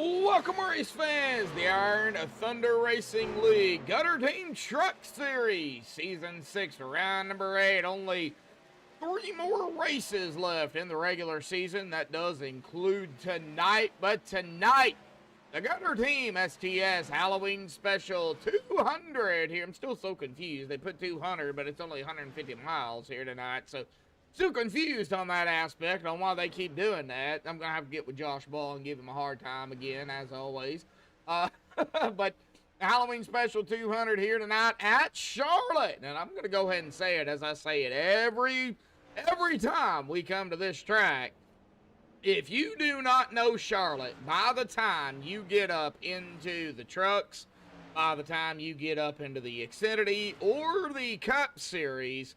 Welcome, race fans! The Iron Thunder Racing League Gutter Team Truck Series, Season 6, round number 8. Only 3 more races left in the regular season. That does include tonight, but tonight, the Gutter Team STS Halloween Special 200 here. I'm still so confused. They put 200, but it's only 150 miles here tonight, so still confused on that aspect on why they keep doing that. I'm going to have to get with Josh Ball and give him a hard time again, as always. But Halloween Special 200 here tonight at Charlotte. And I'm going to go ahead and say it as I say it every time we come to this track. If you do not know Charlotte, by the time you get up into the trucks, by the time you get up into the Xfinity or the Cup Series,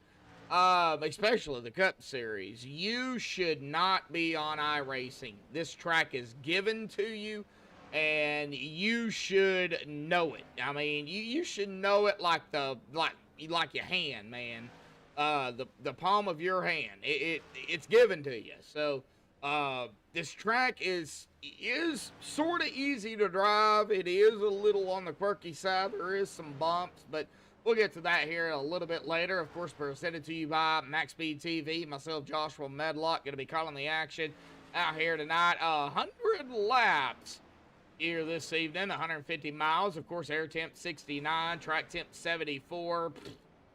especially the Cup Series, you should not be on iRacing. This track is given to you, and you should know it. I mean, you should know it like your hand, man. The palm of your hand. It's given to you. So this track is sort of easy to drive. It is a little on the quirky side. There is some bumps, but we'll get to that here a little bit later. Of course, presented to you by Max Speed TV. Myself, Joshua Medlock, going to be calling the action out here tonight. 100 laps here this evening, 150 miles. Of course, air temp 69, track temp 74.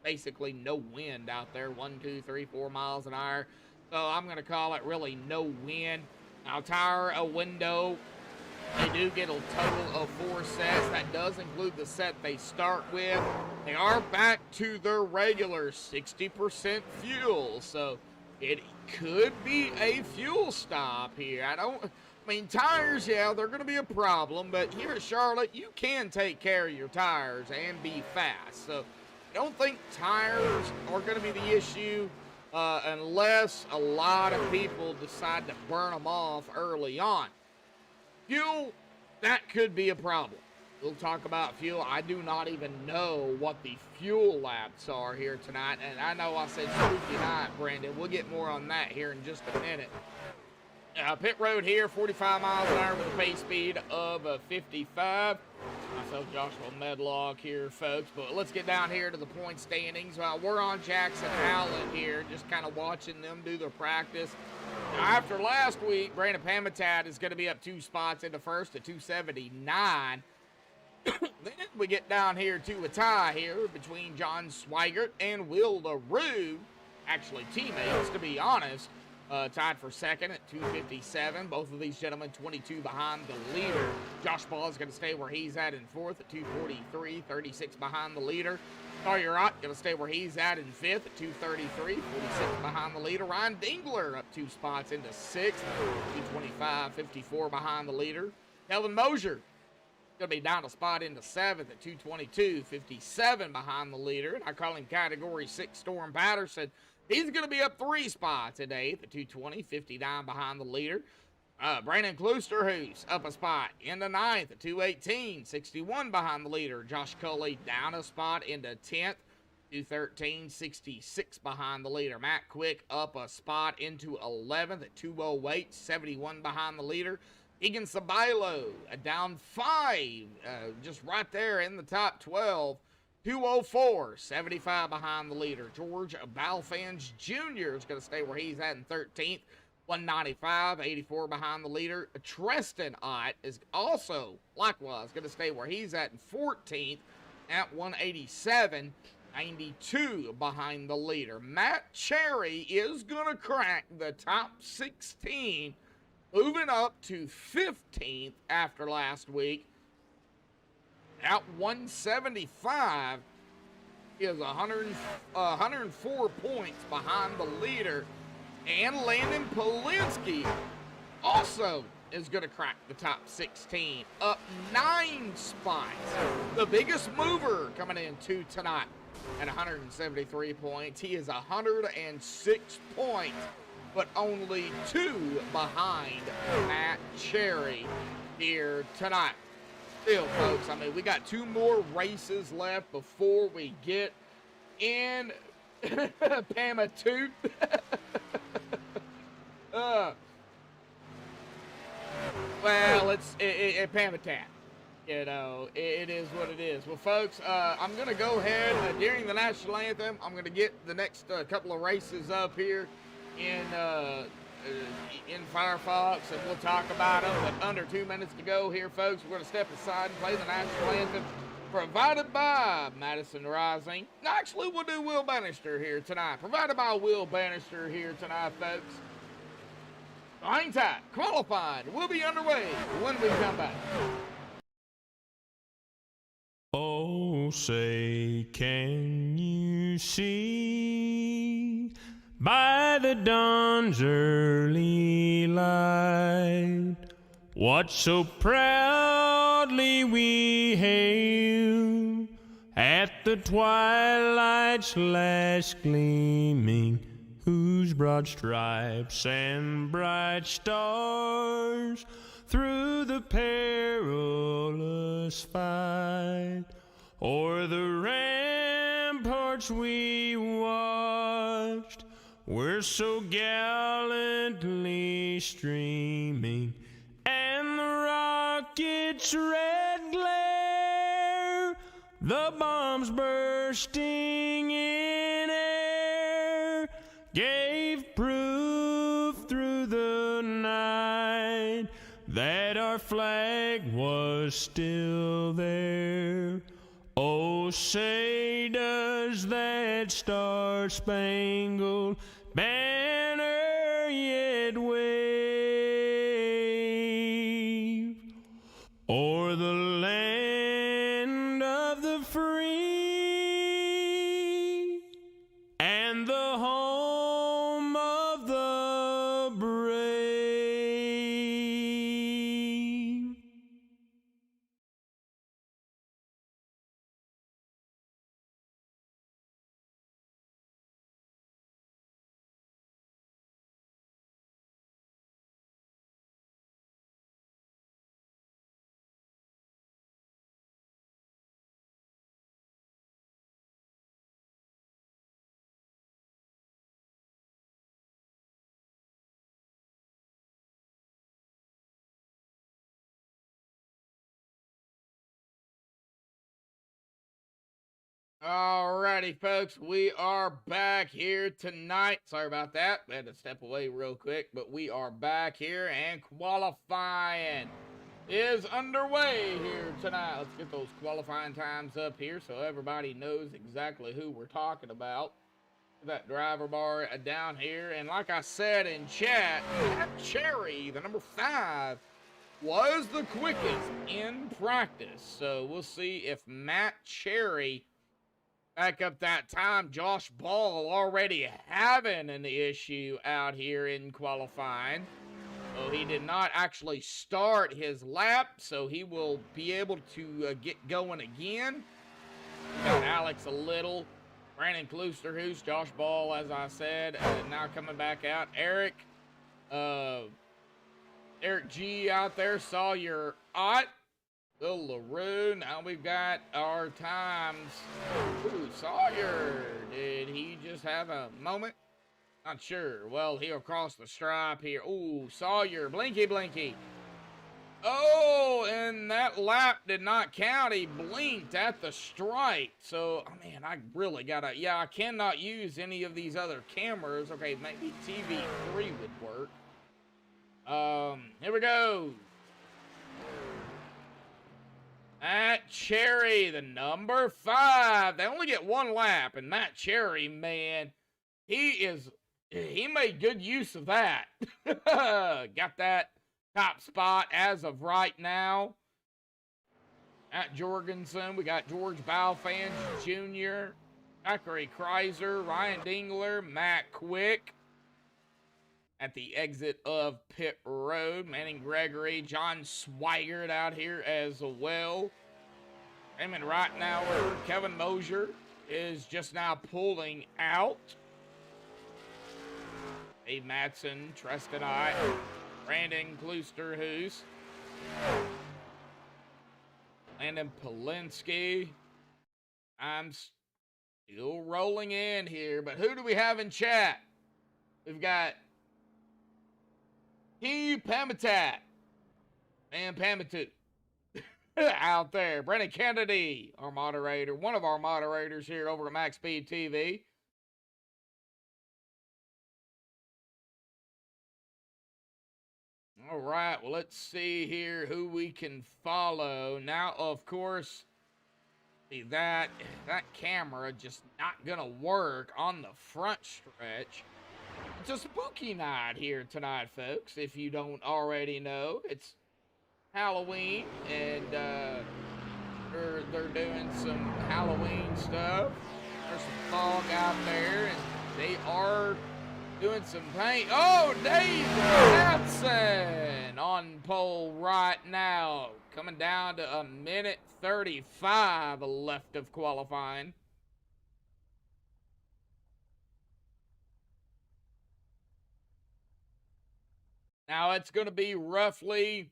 Basically no wind out there, 1, 2, 3, 4 miles an hour. So I'm going to call it really no wind. Now, tire a window. They do get a total of 4 sets. That does include the set they start with. They are back to their regular 60% fuel, so it could be a fuel stop here. I mean, tires, yeah, they're going to be a problem, but here at Charlotte, you can take care of your tires and be fast. So I don't think tires are going to be the issue unless a lot of people decide to burn them off early on. Fuel, that could be a problem. We'll talk about fuel. I do not even know what the fuel laps are here tonight. And I know I said spooky night, Brandon. We'll get more on that here in just a minute. Pit road here, 45 miles an hour with a pace speed of 55. Myself, Joshua Medlock here, folks. But let's get down here to the point standings. We're on Jackson Allen here, just kind of watching them do their practice. Now, after last week, Brandon Pamatad is going to be up 2 spots into first at 279. Then we get down here to a tie here between John Swigert and Will LaRue. Actually, teammates, to be honest. Tied for second at 257. Both of these gentlemen 22 behind the leader. Josh Ball is going to stay where he's at in fourth at 243, 36 behind the leader. Sawyer Ott going to stay where he's at in fifth at 233, 46 behind the leader. Ryan Dingler up 2 spots into sixth, 225, 54 behind the leader. Kelvin Mosier going to be down a spot into seventh at 222, 57 behind the leader. And I call him Category 6 Storm Patterson. He's going to be up 3 spots at 8th at 220, 59 behind the leader. Brandon Kloosterhuis up a spot into 9th at 218, 61 behind the leader. Josh Culley down a spot into 10th, 213, 66 behind the leader. Matt Quick up a spot into 11th at 208, 71 behind the leader. Egan Sabilo down 5, just right there in the top 12. 204, 75 behind the leader. George Balfans Jr. is going to stay where he's at in 13th. 195, 84 behind the leader. Treston Ott is also, likewise, going to stay where he's at in 14th at 187, 92 behind the leader. Matt Cherry is going to crack the top 16, moving up to 15th after last week. At 175 is 104 points behind the leader. And Landon Polinsky also is going to crack the top 16, up 9 spots. The biggest mover coming into tonight at 173 points. He is 106 points, but only 2 behind Matt Cherry here tonight. Still, folks, I mean, we got 2 more races left before we get in Pamatoot. Well, Pamitat. You know, it is what it is. Well, folks, I'm going to go ahead during the national anthem. I'm going to get the next couple of races up here in Firefox, and we'll talk about them. But under 2 minutes to go here, folks. We're going to step aside and play the national anthem provided by Madison Rising. Actually, we'll do Will Bannister here tonight. Provided by Will Bannister here tonight, folks. Hang tight. Qualified. We'll be underway when we come back. Oh, say, can you see by the dawn's early light what so proudly we hailed at the twilight's last gleaming, whose broad stripes and bright stars through the perilous fight o'er the ramparts we watched were so gallantly streaming, and the rocket's red glare, the bombs bursting in air, gave proof through the night that our flag was still there. Oh, say does that star-spangled banner yet wave o'er the land of the free and the home of the brave? Alrighty, folks, we are back here tonight. Sorry about that. I had to step away real quick, but we are back here, and qualifying is underway here tonight. Let's get those qualifying times up here so everybody knows exactly who we're talking about. That driver bar down here, and like I said in chat, Matt Cherry, the number 5, was the quickest in practice. So we'll see if Matt Cherry back up that time. Josh Ball already having an issue out here in qualifying. So he did not actually start his lap, so he will be able to get going again. Got Alex a little, Brandon Kloosterhoos, Josh Ball, as I said, now coming back out. Eric G out there, Sawyer Ott, Bill LaRue. Now we've got our times. Ooh, Sawyer, did he just have a moment? Not sure. Well, he'll cross the stripe here. Ooh, Sawyer, blinky, blinky. Oh, and that lap did not count. He blinked at the stripe. So, oh man, I really gotta, yeah, I cannot use any of these other cameras. Okay, maybe TV3 would work. Here we go. Matt Cherry, the number 5. They only get one lap, and Matt Cherry, man, he made good use of that. Got that top spot as of right now. At Jorgensen, we got George Balfans Jr., Zachary Kreiser, Ryan Dingler, Matt Quick. At the exit of pit road, Manning Gregory, John Swigert out here as well. Raymond Reitnauer, Kevin Mosier is just now pulling out. Dave Matson, Treston I, Brandon Kloosterhoos, Landon Polinsky. I'm still rolling in here, but who do we have in chat? We've got T. Pamitat. and Pamatu out there. Brennan Kennedy, our moderator, one of our moderators here over at Max Speed TV. All right, well, let's see here who we can follow. Now, of course, see that camera just not gonna work on the front stretch. It's a spooky night here tonight, folks. If you don't already know, it's Halloween, and they're doing some Halloween stuff. There's some fog out there, and they are doing some paint. Oh, Dave Matson on pole right now, coming down to a minute 35 left of qualifying. Now it's going to be roughly,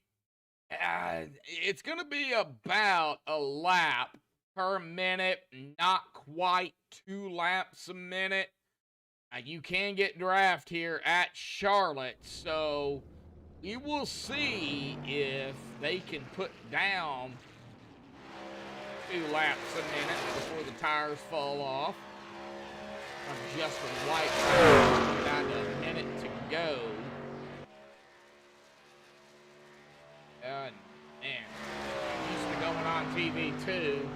it's going to be about a lap per minute, not quite 2 laps a minute. You can get draft here at Charlotte, so we will see if they can put down 2 laps a minute before the tires fall off. Just a white down to a minute to go. And man, used to going on TV too.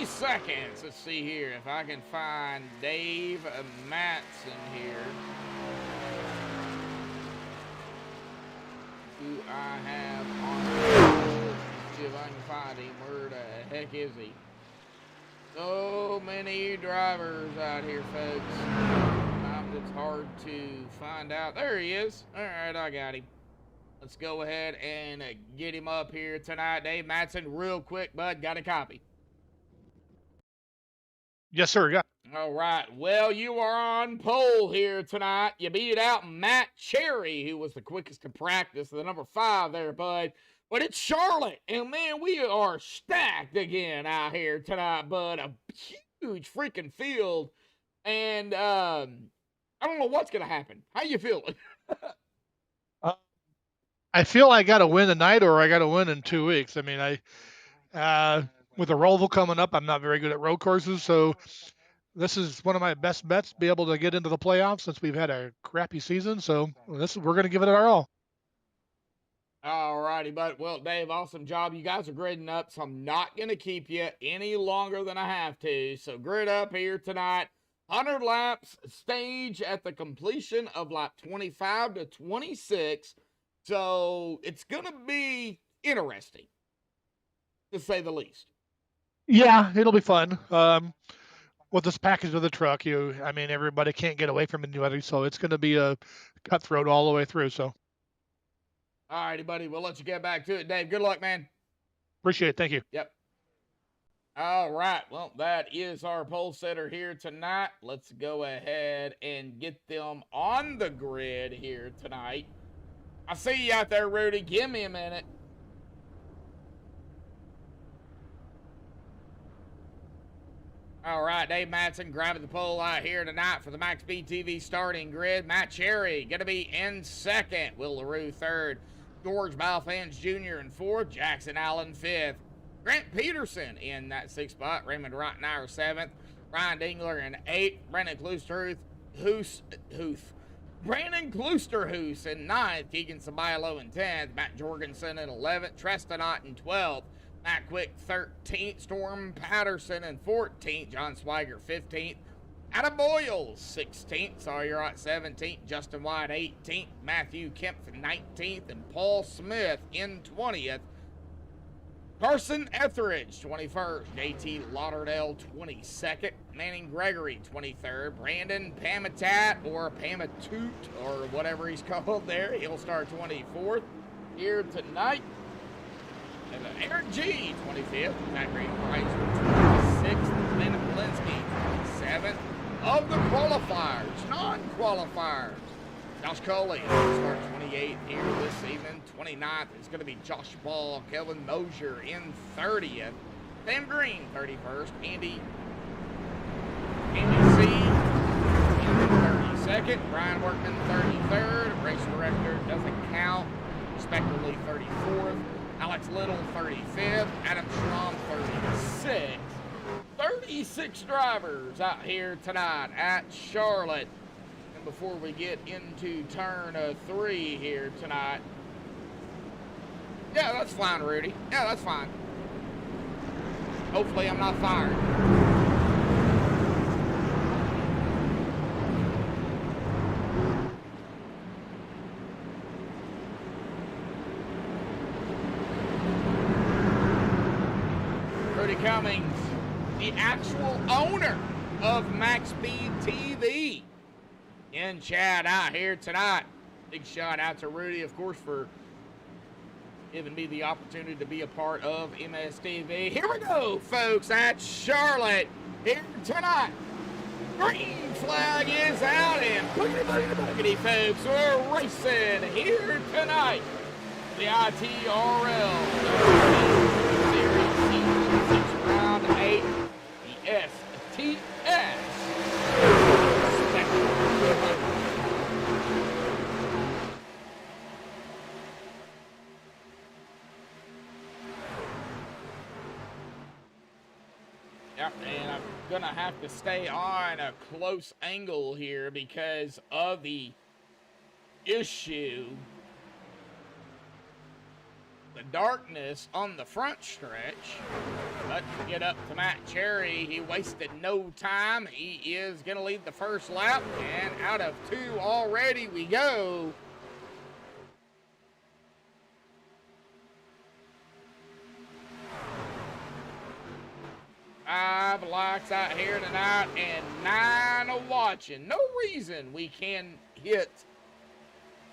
Seconds. Let's see here if I can find Dave Matson here. Who I have on. See if I can find him. Where the heck is he? So many drivers out here, folks. Sometimes it's hard to find out. There he is. All right, I got him. Let's go ahead and get him up here tonight. Dave Matson, real quick, bud. Got a copy? Yes, sir. Yeah. All right. Well, you are on pole here tonight. You beat out Matt Cherry, who was the quickest to practice, the number 5 there, bud. But it's Charlotte, and man, we are stacked again out here tonight, bud. A huge freaking field, and I don't know what's gonna happen. How you feeling? I feel I got to win tonight, or I got to win in 2 weeks. I mean, with the Roval coming up, I'm not very good at road courses, so this is one of my best bets, be able to get into the playoffs since we've had a crappy season. So we're going to give it our all. All righty, but well, Dave, awesome job. You guys are gridding up, so I'm not going to keep you any longer than I have to. So grid up here tonight. 100 laps, stage at the completion of lap 25 to 26. So it's going to be interesting, to say the least. Yeah, it'll be fun. With this package of the truck, everybody can't get away from anybody, so it's going to be a cutthroat all the way through. So, all righty, buddy. We'll let you get back to it, Dave. Good luck, man. Appreciate it. Thank you. Yep. All right. Well, that is our pole setter here tonight. Let's go ahead and get them on the grid here tonight. I see you out there, Rudy. Give me a minute. All right, Dave Matson grabbing the pole out here tonight for the Max Speed TV starting grid. Matt Cherry going to be in second. Will LaRue third. George Balfans Jr. in fourth. Jackson Allen fifth. Grant Peterson in that 6th spot. Raymond Rottenauer 7th. Ryan Dingler in 8th. Brandon Klusterhoos in 9th. Keegan Sabayalo in 10th. Matt Jorgensen in 11th. Trestonot in 12th. Matt Quick 13th, Storm Patterson in 14th, John Swiger 15th, Adam Boyles 16th, Sawyer Wright 17th, Justin White 18th, Matthew Kemp 19th, and Paul Smith in 20th. Carson Etheridge 21st, JT Lauderdale 22nd, Manning Gregory 23rd, Brandon Pamatat or Pamatoot or whatever he's called there, he'll start 24th here tonight. And Aaron G, 25th. Matt Green Price, 26th. Ben Polinsky, 27th. Of the qualifiers. qualifiers. Josh Coley start 28th here this evening. 29th is going to be Josh Ball. Kelvin Mosier in 30th. Sam Green, 31st. Andy C. in 32nd. Brian Workman, 33rd. Race director doesn't count. Respectively, 34th. Alex Little, 35th. Adam Schramm, 36th. 36 drivers out here tonight at Charlotte. And before we get into turn 3 here tonight. Yeah, that's fine, Rudy. Yeah, that's fine. Hopefully I'm not fired. Rudy Cummings, the actual owner of Max Speed TV, in chat out here tonight. Big shout out to Rudy, of course, for giving me the opportunity to be a part of MSTV. Here we go, folks, at Charlotte here tonight. Green flag is out, and boogity, folks, we're racing here tonight. The ITRL Series Season 6 Round 8, the STS. Yep, and I'm gonna have to stay on a close angle here because of the issue. The darkness on the front stretch. Let's get up to Matt Cherry. He wasted no time. He is going to lead the first lap. And out of 2 already we go. Five lights out here tonight and 9 are watching. No reason we can hit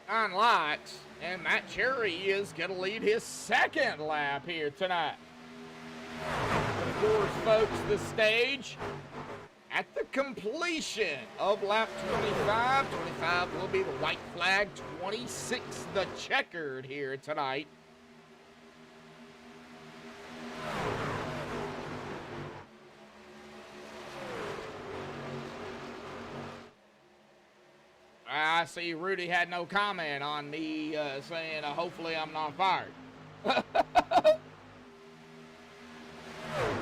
9 lights. And Matt Cherry is going to lead his second lap here tonight. Of course, folks, the stage at the completion of lap 25. 25 will be the white flag. 26, the checkered here tonight. I see Rudy had no comment on me saying, hopefully I'm not fired.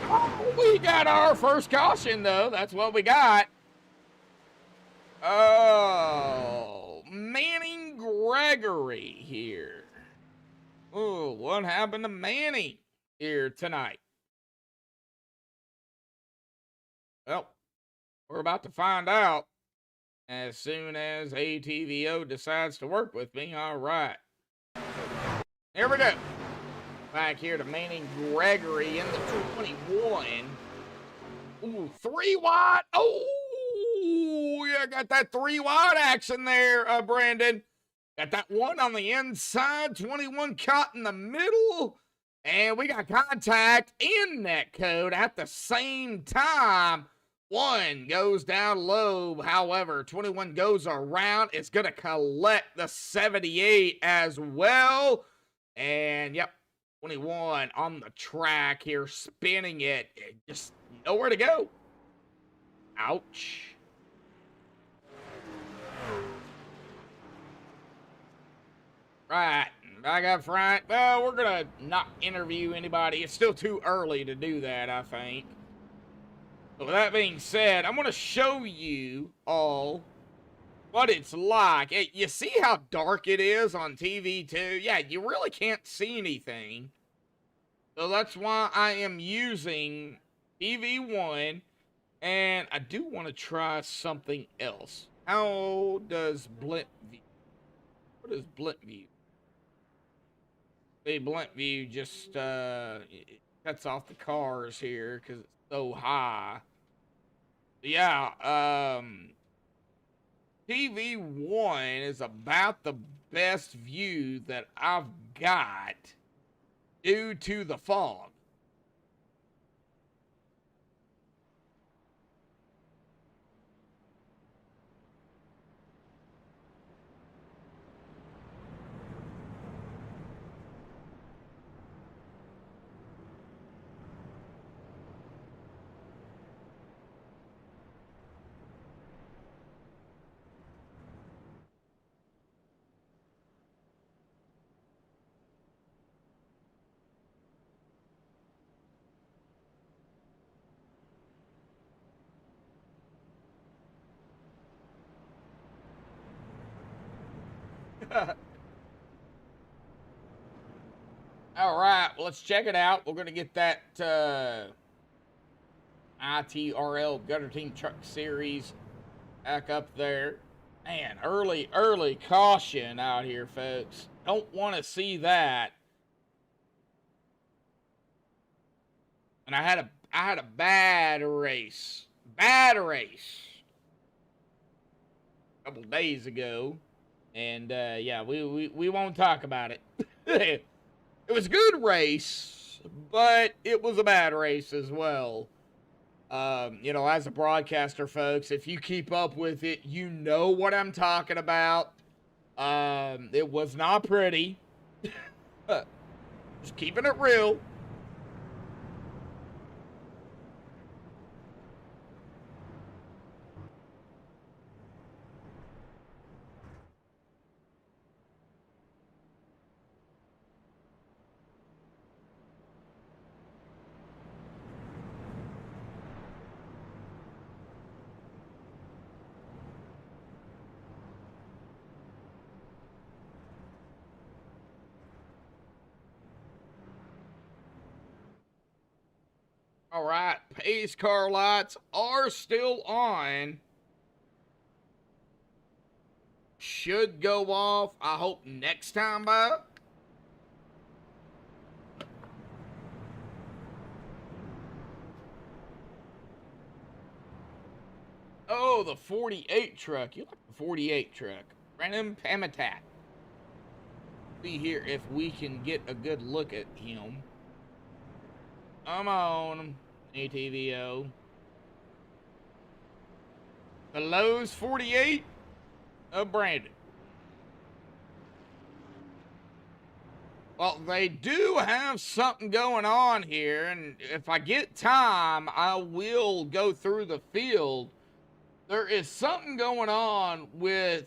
Oh, we got our first caution, though. That's what we got. Oh, Manning Gregory here. Oh, what happened to Manny here tonight? Well, we're about to find out. As soon as ATVO decides to work with me, all right. Here we go. Back here to Manning Gregory in the 21. Ooh, 3 wide. Oh, yeah, got that 3 wide action there, Brandon. Got that one on the inside, 21 caught in the middle. And we got contact in net code at the same time. 1 goes down low, however, 21 goes around. It's going to collect the 78 as well. And, yep, 21 on the track here, spinning it. Just nowhere to go. Ouch. Right, back up front. Well, we're going to not interview anybody. It's still too early to do that, I think. So with that being said, I'm going to show you all what it's like. You see how dark it is on TV too? Yeah, you really can't see anything. So that's why I am using TV1. And I do want to try something else. How does Blint View? What is Blint View? The Blint View just it cuts off the cars here because it's so high. Yeah, TV1 is about the best view that I've got due to the fog. All right, well, let's check it out. We're going to get that ITRL Gutter Team Truck Series back up there. Man, early caution out here, folks. Don't want to see that. And I had a bad race. Bad race. A couple days ago. And yeah, we won't talk about it. It was a good race, but it was a bad race as well. You know, as a broadcaster, folks, if you keep up with it, you know what I'm talking about. It was not pretty. Just keeping it real. All right, pace car lights are still on. Should go off, I hope, next time by. Oh, the 48 truck. You like the 48 truck. Random Pamitat. See here if we can get a good look at him. Come on, ATVO. The Lowe's 48 of Brandon. Well, they do have something going on here, and if I get time, I will go through the field. There is something going on with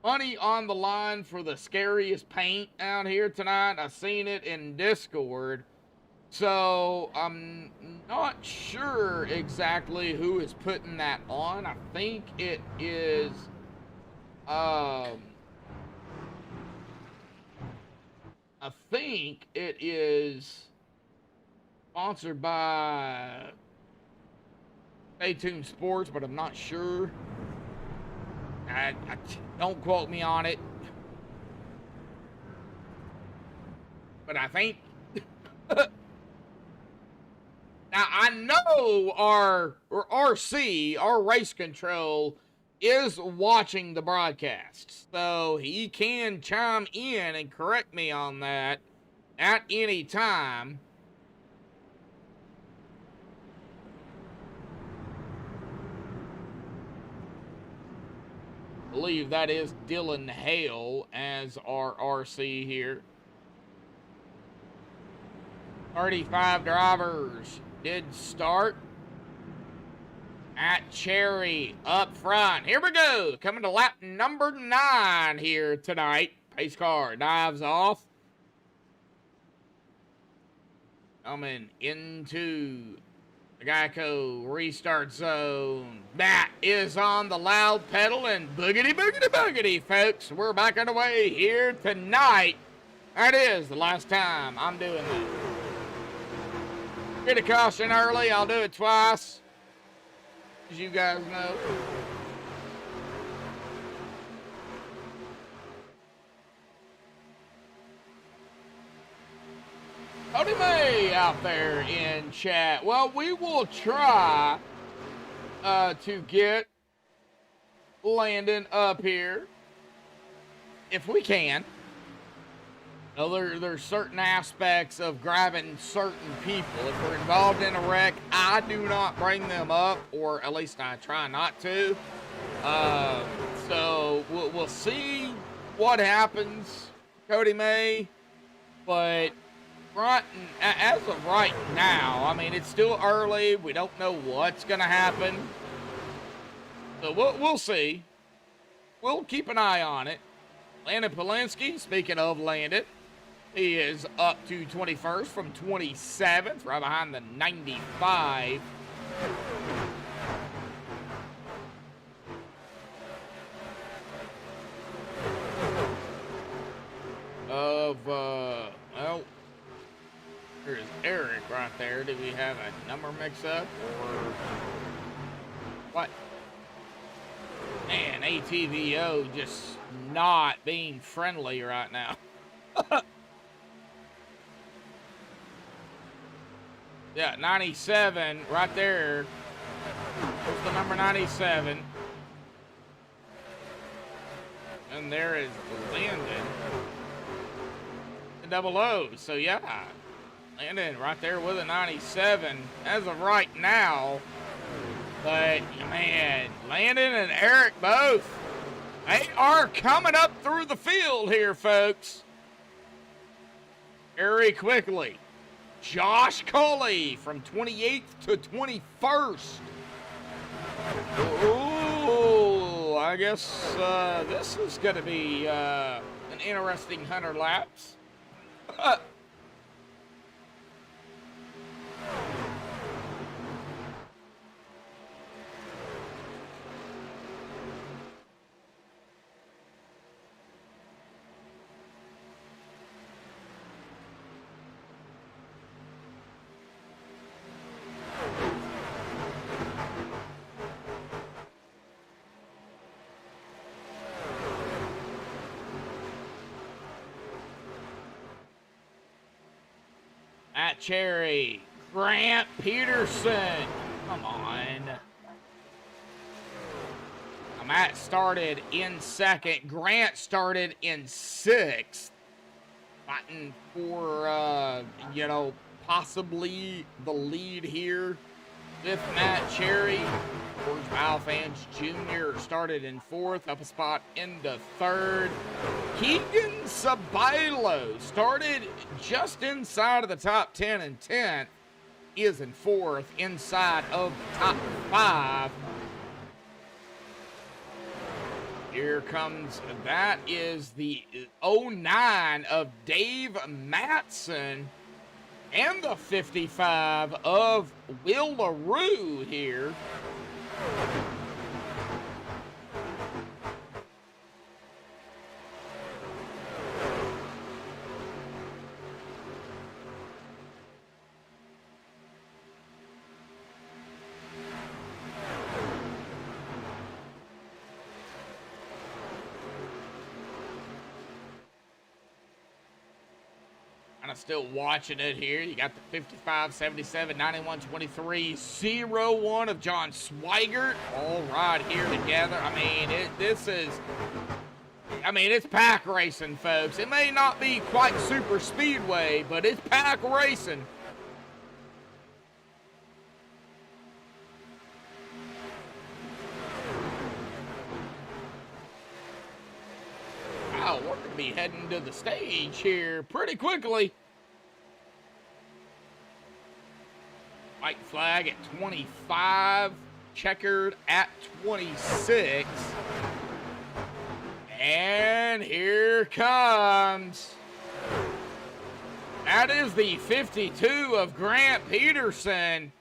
money on the line for the scariest paint out here tonight. I seen it in Discord. So I'm not sure exactly who is putting that on. I think it is sponsored by Stay Tuned Sports, but I'm not sure. I don't quote me on it, but I think now I know our RC, our race control, is watching the broadcast, so he can chime in and correct me on that at any time. I believe that is Dylan Hale as our RC here. 35 drivers did start at Cherry up front. Here we go. Coming to lap number 9 here tonight. Pace car dives off. Coming into the Geico restart zone. That is on the loud pedal and boogity, boogity, boogity, folks. We're back underway here tonight. That is the last time I'm doing that. Get a caution early. I'll do it twice, as you guys know. Cody May out there in chat. Well, we will try to get Landon up here if we can. Now, there's certain aspects of grabbing certain people. If we're involved in a wreck, I do not bring them up, or at least I try not to. So we'll see what happens, Cody May. But as of right now, I mean, it's still early. We don't know what's going to happen. So we'll see. We'll keep an eye on it. Landon Polinsky, speaking of Landon, he is up to 21st from 27th, right behind the 95. have a number mix-up or what? Man, ATVO just not being friendly right now. Yeah, 97 right there. There's the number 97. And there is Landon. The double O. So, yeah. Landon right there with a 97 as of right now. But, man, Landon and Eric both. They are coming up through the field here, folks. Very quickly. Josh Colley from 28th to 21st. Ooh, I guess this is going to be an interesting 100 laps. Matt Cherry, Grant Peterson, come on. Matt started in second. Grant started in sixth. Fighting for, you know, possibly the lead here with Matt Cherry. George Valfans Jr. started in fourth, up a spot into third. Keegan Sabilo started just inside of the top 10 and 10th, is in fourth, inside of the top 5. Here comes, that is the 09 of Dave Matson and the 55 of Will LaRue here. Still watching it here. You got the 55, 77, 91, 23, 01 of John Swigert. All right here together. I mean, it's pack racing, folks. It may not be quite super speedway, but it's pack racing. Wow, we're going to be heading to the stage here pretty quickly. White flag at 25, checkered at 26. And here comes. That is the 52 of Grant Peterson.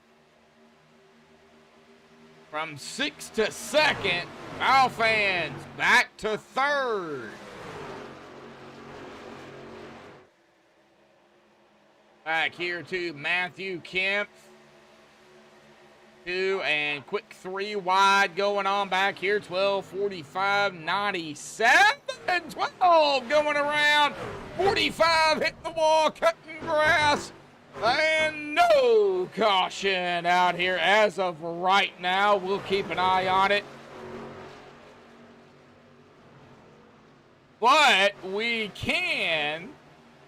From 6th to 2nd, Valfans back to 3rd. Back here to Matthew Kemp. 2 and quick 3 wide going on back here. 12, 45, 97, 12 going around. 45 hitting the wall, cutting grass. And no caution out here as of right now. We'll keep an eye on it. But we can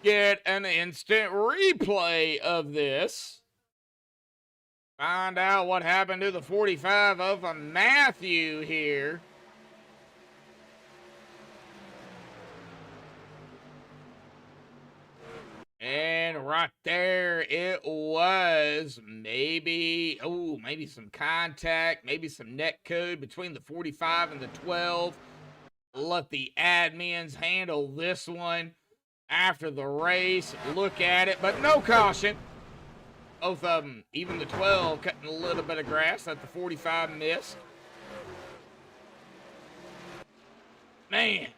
get an instant replay of this. Find out what happened to the 45 of a Matthew here. And right there it was. Maybe some contact, maybe some net code between the 45 and the 12. Let the admins handle this one after the race. Look at it, but no caution. Both of them, even the 12, cutting a little bit of grass that the 45 missed. Man.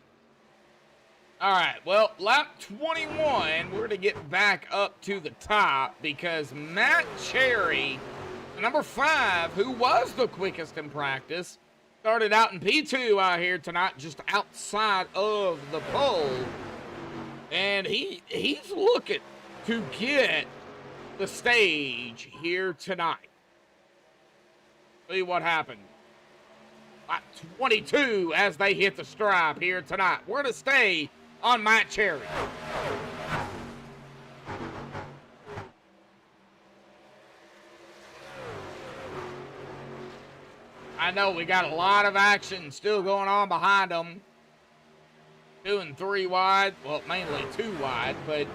All right, well, lap 21, we're going to get back up to the top because Matt Cherry, number 5, who was the quickest in practice, started out in P2 out here tonight, just outside of the pole. And he's looking to get the stage here tonight. See what happened. Lap 22 as they hit the stripe here tonight. We're to stay on Matt Cherry. I know we got a lot of action still going on behind them. 2 and 3 wide. Well, mainly 2 wide, but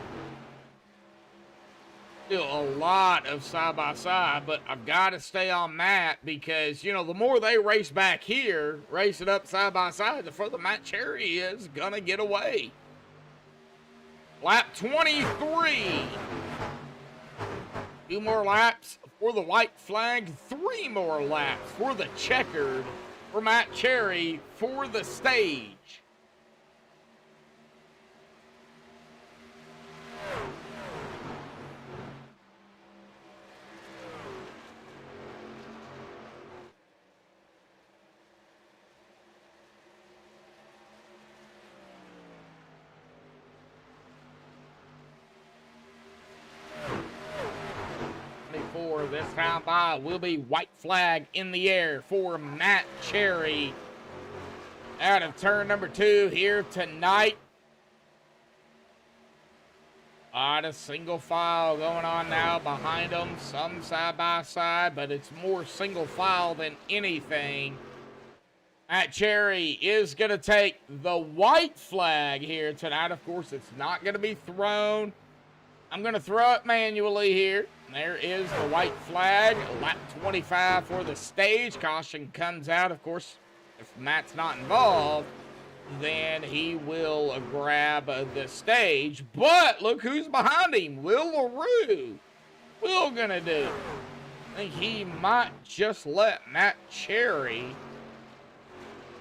still a lot of side-by-side. But I've got to stay on Matt because, you know, the more they race back here, race it up side-by-side, the further Matt Cherry is going to get away. Lap 23. 2 more laps for the white flag. 3 more laps for the checkered for Matt Cherry for the stage. This time by will be white flag in the air for Matt Cherry out of turn number 2 here tonight. A single file going on now behind them, some side by side, but it's more single file than anything. Matt Cherry is going to take the white flag here tonight. Of course, it's not going to be thrown. I'm going to throw it manually here. There is the white flag. Lap 25 for the stage. Caution comes out. Of course, if Matt's not involved, then he will grab the stage. But look who's behind him. Will LaRue. Will going to do. I think he might just let Matt Cherry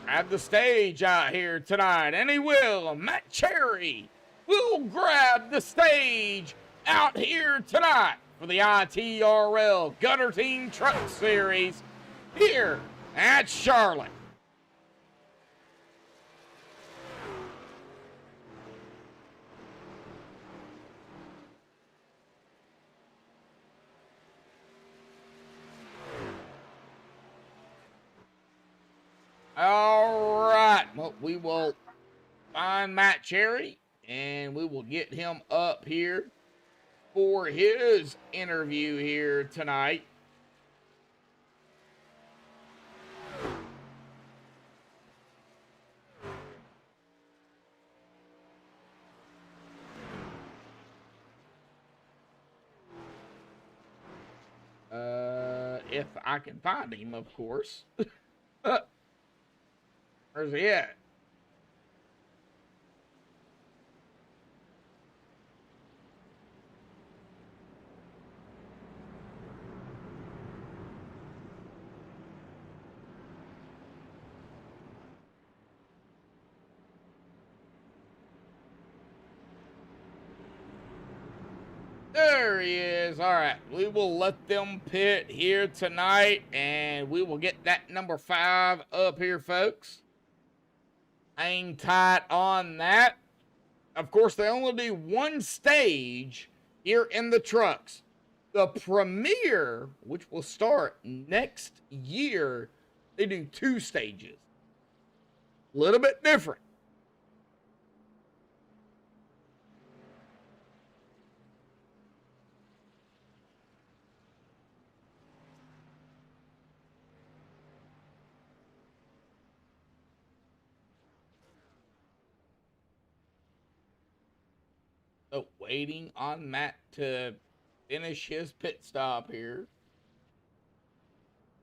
grab the stage out here tonight. And he will. Matt Cherry will grab the stage out here tonight for the ITRL Gutter Team Truck Series here at Charlotte. All right, well, we will find Matt Cherry and we will get him up here for his interview here tonight. If I can find him, of course. Where's he at? There he is. All right, we will let them pit here tonight, and we will get that number 5 up here, folks. Hang tight on that. Of course, they only do 1 stage here in the trucks. The premiere, which will start next year, they do 2 stages. A little bit different. So waiting on Matt to finish his pit stop here.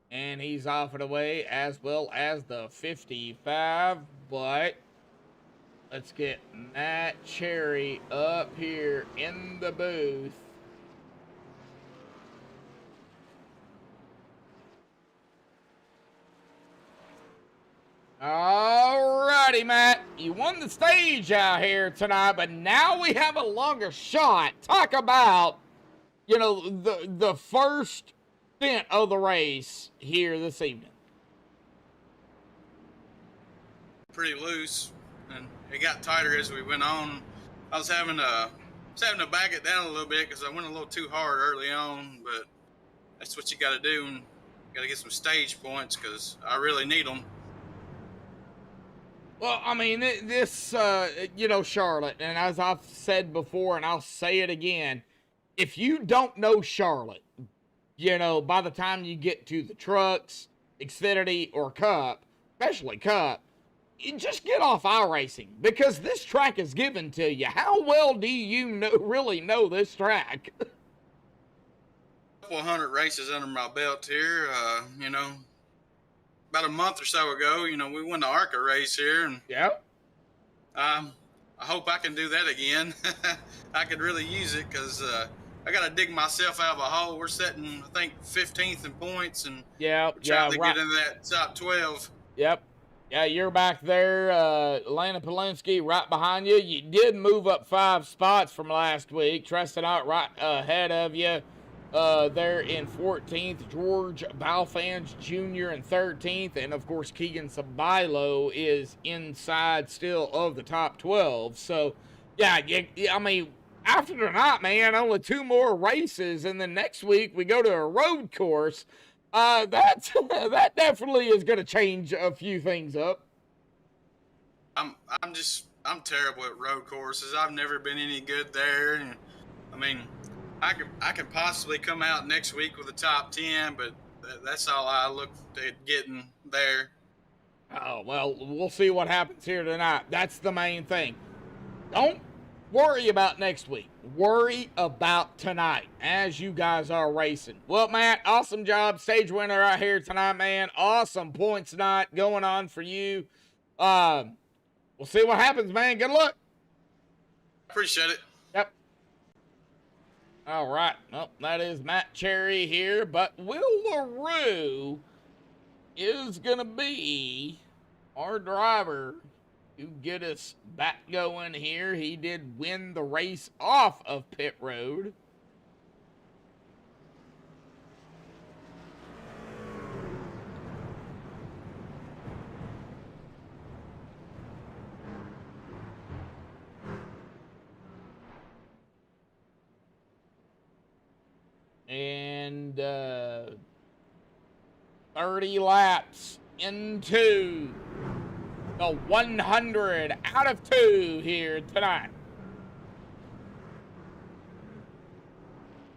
And he's off and away as well as the 55. But let's get Matt Cherry up here in the booth. All right. righty, Matt. You won the stage out here tonight, but now we have a longer shot. Talk about, the first stint of the race here this evening. Pretty loose, and it got tighter as we went on. I was having to back it down a little bit because I went a little too hard early on, but that's what you got to do, and got to get some stage points because I really need them. Well, I mean, this, Charlotte, and as I've said before, and I'll say it again, if you don't know Charlotte, by the time you get to the trucks, Xfinity, or Cup, especially Cup, you just get off iRacing because this track is given to you. How well do you really know this track? Couple hundred races under my belt here, about a month or so ago, we won the ARCA race here, and Yep. I hope I can do that again. I could really use it because I got to dig myself out of a hole. We're sitting, I think, 15th in points, and we're trying to get into that top 12. Yep. Yeah, you're back there. Lana Polinsky right behind you. You did move up 5 spots from last week. Trestonot right ahead of you. There in 14th, George Balfans Jr. in 13th, and of course Keegan Sabilo is inside still of the top 12. So, yeah, I mean, after tonight, man, only 2 more races, and then next week we go to a road course. That definitely is going to change a few things up. I'm terrible at road courses. I've never been any good there, and I mean, I could possibly come out next week with a top 10, but that's all I look at getting there. Oh, well, we'll see what happens here tonight. That's the main thing. Don't worry about next week. Worry about tonight as you guys are racing. Well, Matt, awesome job. Stage winner right here tonight, man. Awesome points night going on for you. We'll see what happens, man. Good luck. Appreciate it. Yep. All right. Well, that is Matt Cherry here, but Will LaRue is going to be our driver to get us back going here. He did win the race off of pit road. And 30 laps into the 100 out of 2 here tonight.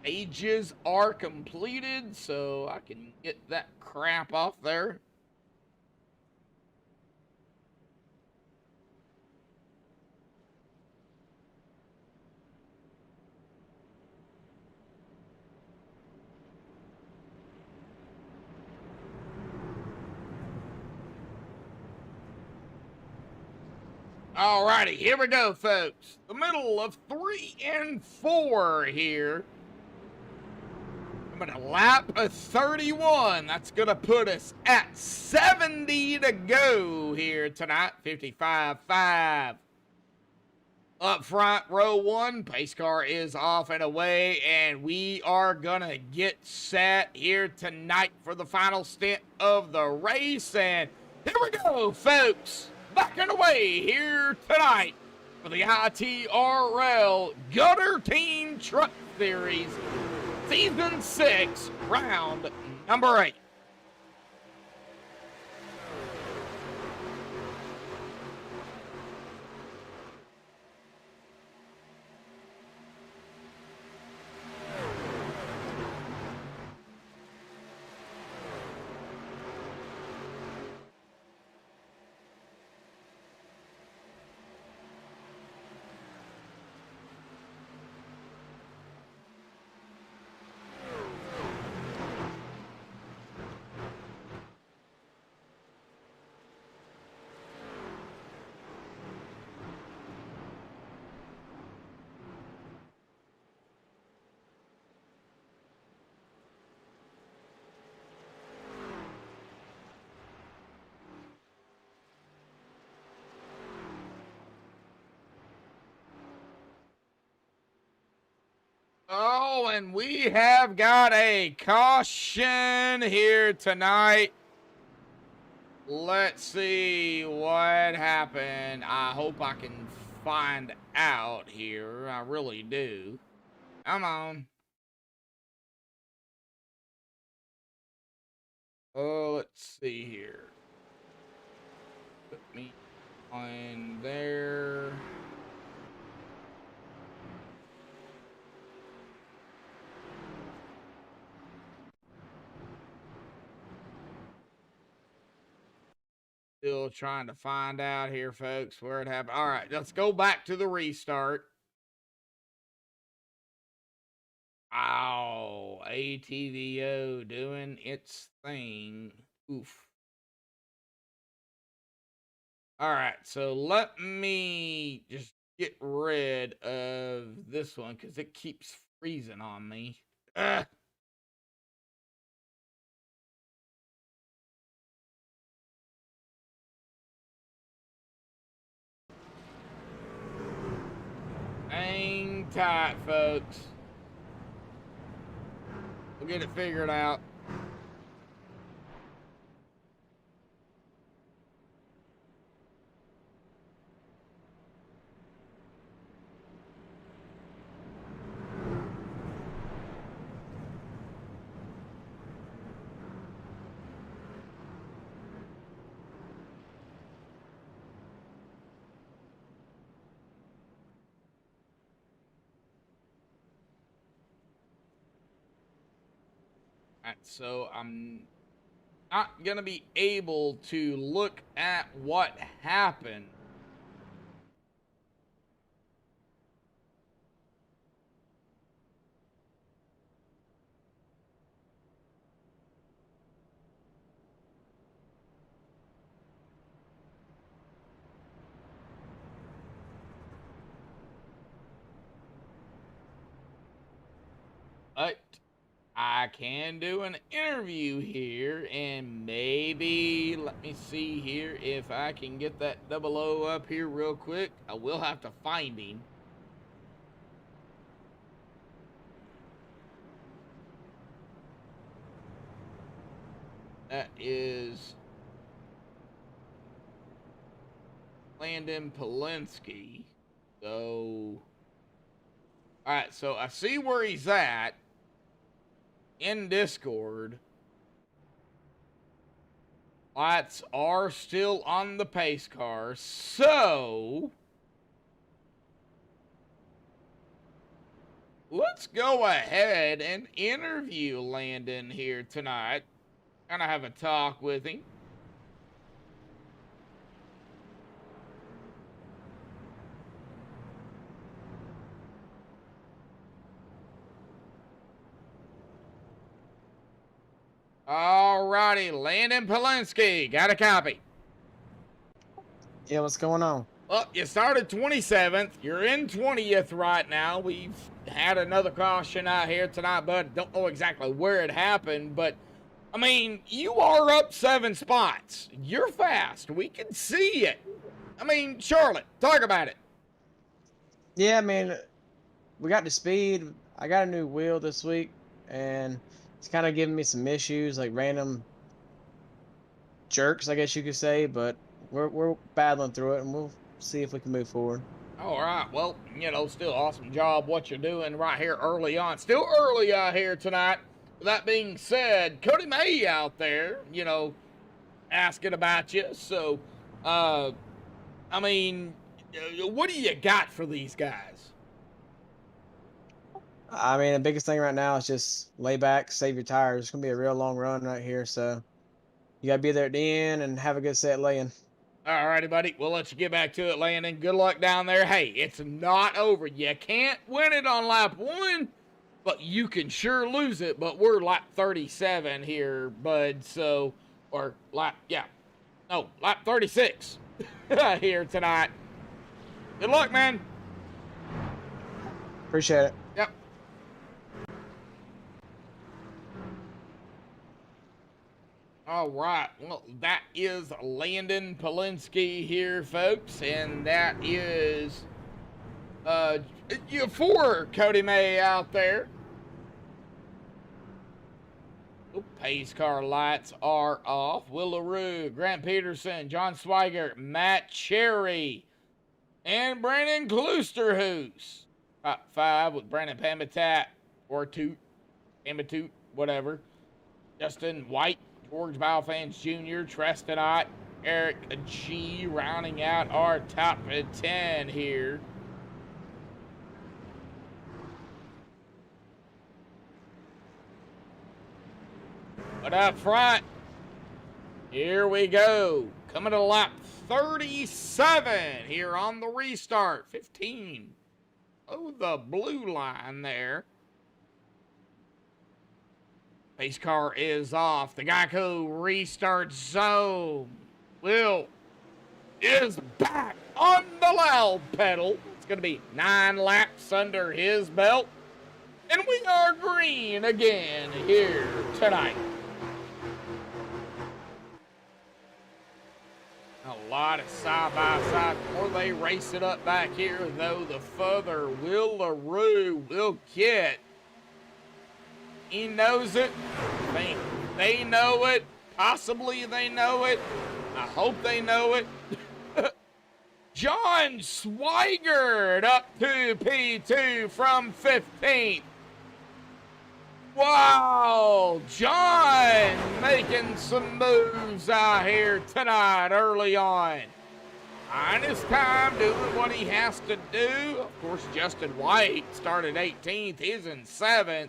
Stages are completed, so I can get that crap off there. Alrighty, here we go, folks. The middle of 3 and 4 here. I'm gonna lap a 31. That's gonna put us at 70 to go here tonight. 55.5. Up front, row 1, pace car is off and away, and we are gonna get set here tonight for the final stint of the race. And here we go, folks. Back and away here tonight for the ITRL Gutter Team Truck Series, Season 6, round number 8. Oh, and we have got a caution here tonight. Let's see what happened. I hope I can find out here. I really do. Come on. Oh, let's see here. Put me on there. Still trying to find out here, folks, where it happened. All right, let's go back to the restart. Oh, ATVO doing its thing. Oof. All right, so let me just get rid of this one because it keeps freezing on me. Ugh. Hang tight, folks. We'll get it figured out. All right, so I'm not going to be able to look at what happened. But I can do an interview here and maybe let me see here if I can get that 00 up here real quick. I will have to find him. That is Landon Polinsky. So, all right, so I see where he's at in Discord. Lights are still on the pace car, so let's go ahead and interview Landon here tonight. Gonna have a talk with him. Alrighty, Landon Polinsky, got a copy. Yeah, what's going on? Well, you started 27th. You're in 20th right now. We've had another caution out here tonight, but don't know exactly where it happened. But, I mean, you are up 7 spots. You're fast. We can see it. I mean, Charlotte, talk about it. Yeah, I mean, we got the speed. I got a new wheel this week, and it's kind of giving me some issues, like random jerks, I guess you could say. But we're battling through it, and we'll see if we can move forward. All right. Well, you know, still awesome job what you're doing right here early on. Still early out here tonight. With that being said, Cody May out there, you know, asking about you. So, I mean, what do you got for these guys? I mean, the biggest thing right now is just lay back, save your tires. It's gonna be a real long run right here, so you gotta be there at the end and have a good set laying. All righty, buddy. We'll let you get back to it, Landon. Good luck down there. Hey, it's not over. You can't win it on lap 1, but you can sure lose it. But we're lap 37 here, bud. So, or lap 36 here tonight. Good luck, man. Appreciate it. Yep. All right. Well, that is Landon Polinsky here, folks, and that is You for Cody May out there. Oh, pace car lights are off. Will LaRue, Grant Peterson, John Swigert, Matt Cherry, and Brandon Kloosterhoos. Top 5 with Brandon Pamitat, or Toot, Pamatute, whatever. Justin White, George Balfans Jr., Treston Ott, Eric G. rounding out our top 10 here. But up front, here we go. Coming to lap 37 here on the restart. 15. Oh, the blue line there. Pace car is off. The Geico restart zone. Will is back on the loud pedal. It's going to be 9 laps under his belt. And we are green again here tonight. A lot of side-by-side. The more they race it up back here, though, the further Will LaRue will get. He knows it. They know it. Possibly they know it. I hope they know it. John Swigert up to P2 from 15th. Wow, John making some moves out here tonight early on. On his time doing what he has to do. Of course, Justin White started 18th. He's in 7th.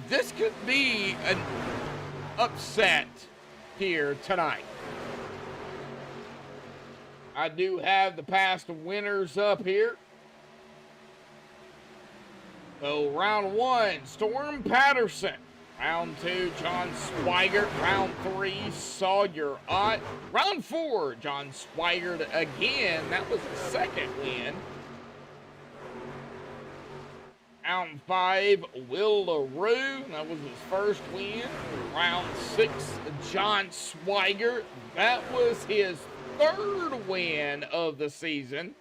This could be an upset here tonight. I do have the past winners up here. So round 1, Storm Patterson. Round 2, John Swigert. Round 3, Sawyer Ott. Round 4, John Swigert again. That was the second win. Round 5, Will LaRue. That was his first win. Round 6, John Swigert. That was his third win of the season.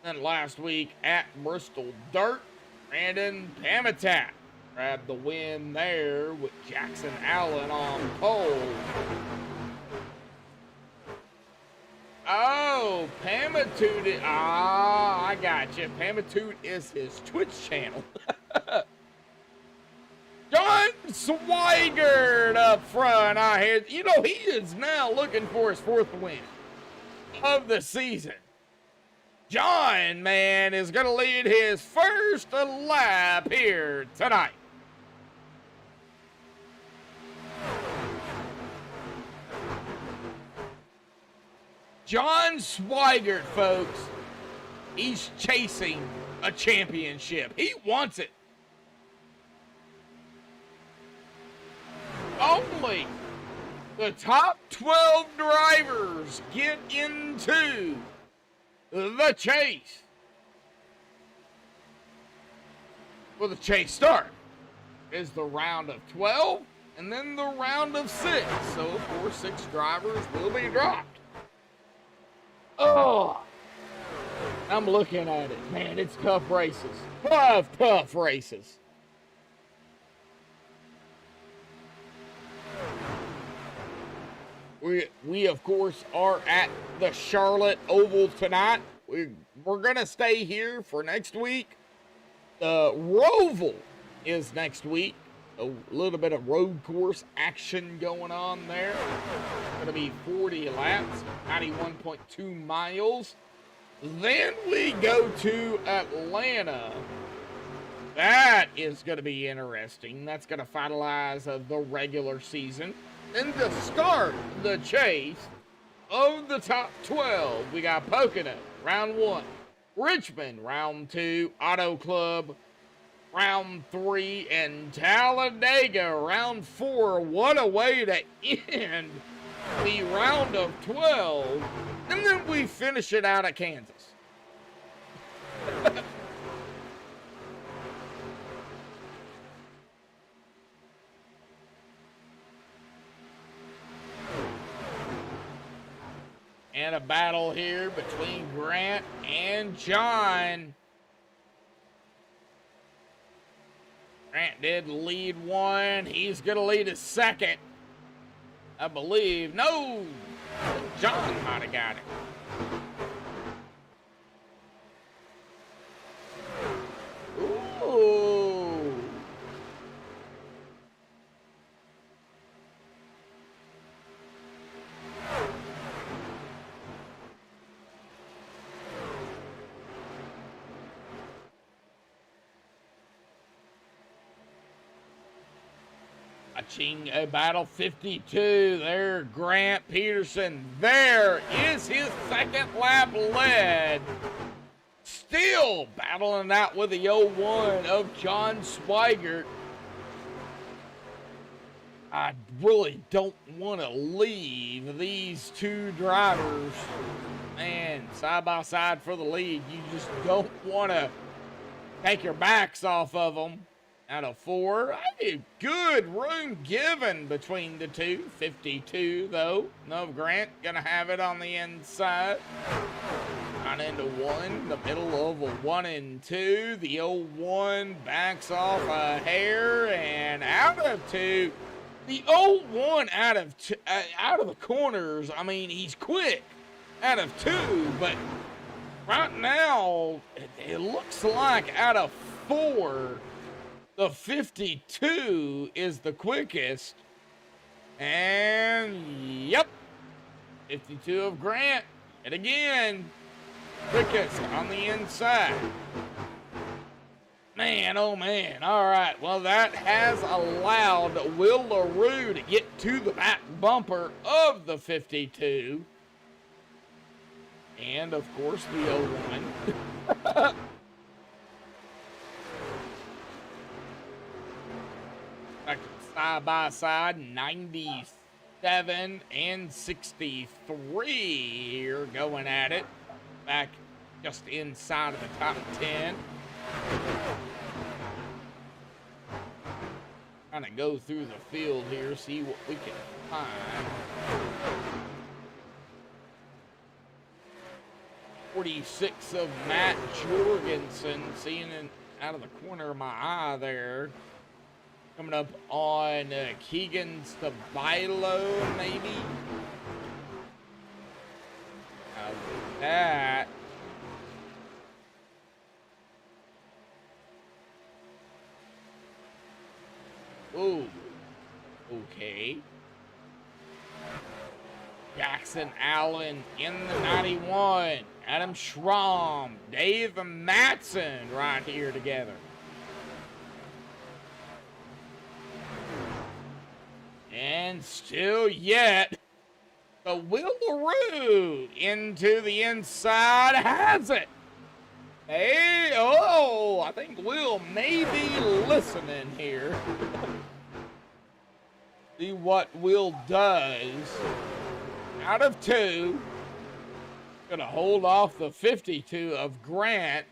Then last week at Bristol Dirt, Brandon Pamitat grabbed the win there with Jackson Allen on pole. Oh, Pamatute. I got you. Pamatute is his Twitch channel. John Swigert up front. I hear. You know, he is now looking for his 4th win of the season. John, man, is going to lead his first lap here tonight. John Swigert, folks, he's chasing a championship. He wants it. Only the top 12 drivers get into the chase. Well, the chase start is the round of 12 and then the round of 6. So, of course, 6 drivers will be dropped. Oh, I'm looking at it. Man, it's tough races. Tough races. We of course, are at the Charlotte Oval tonight. We're going to stay here for next week. The Roval is next week. A little bit of road course action going on there. Going to be 40 laps, 91.2 miles. Then we go to Atlanta. That is going to be interesting. That's going to finalize the regular season. Then to start the chase of the top 12, we got Pocono, round 1. Richmond, round 2. Auto Club, round 3, and Talladega, round 4. What a way to end the round of 12. And then we finish it out at Kansas. And a battle here between Grant and John. Grant did lead one. He's going to lead a second, I believe. No! John might have got it. Ooh. Watching a battle 52 there, Grant Peterson. There is his second lap lead. Still battling out with the 0-1 of John Swigert. I really don't want to leave these two drivers, man, side by side for the lead. You just don't want to take your backs off of them. Out of 4, good room given between the two. 52 though. No, Grant gonna have it on the inside. Right into 1, the middle of a 1 and 2. The 0-1 backs off a hair and out of 2. The 0-1 out of the corners. I mean, he's quick out of 2, but right now it looks like out of 4. The 52 is the quickest. And, yep, 52 of Grant. And again, quickest on the inside. Man, oh man. All right, well, that has allowed Will LaRue to get to the back bumper of the 52. And, of course, the 0-1. Side by side, 97 and 63 here going at it. Back just inside of the top 10. Trying to go through the field here, see what we can find. 46 of Matt Jorgensen, seeing it out of the corner of my eye there. Coming up on Keegan Stabilo, maybe. How's that? Ooh. Okay. Jackson Allen in the 91. Adam Schramm, Dave Matson right here together. And still yet, the Will LaRue into the inside has it. Hey, oh, I think Will may be listening here. See what Will does. Out of 2. Gonna hold off the 52 of Grant.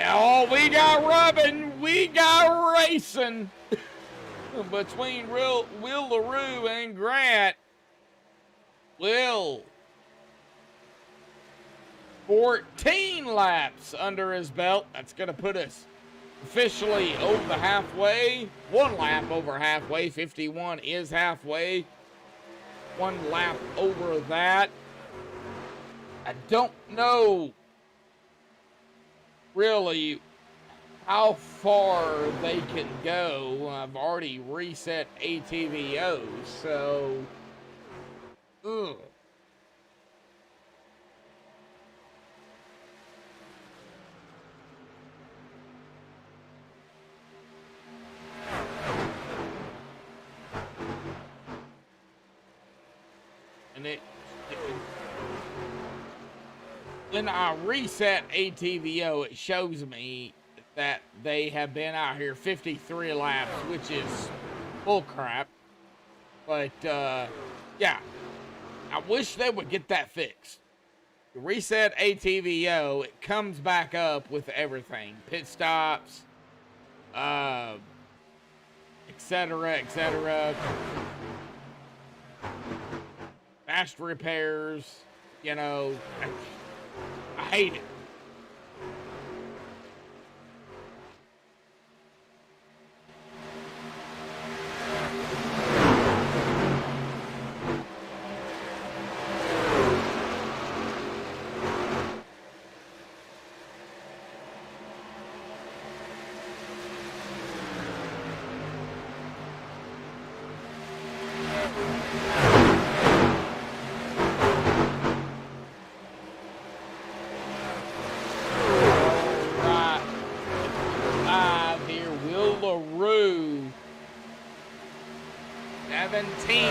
Oh, we got rubbing. We got racing. Between Will LaRue and Grant. Will. 14 laps under his belt. That's going to put us officially over the halfway. 1 lap over halfway. 51 is halfway. 1 lap over that. I don't know really how far they can go. I've already reset ATVO, so ugh. And when I reset ATVO, it shows me that they have been out here 53 laps, which is bull crap. But, yeah, I wish they would get that fixed. You reset ATVO, it comes back up with everything. Pit stops, et cetera, et cetera. fast repairs, you know, I hate it. LaRue. 17.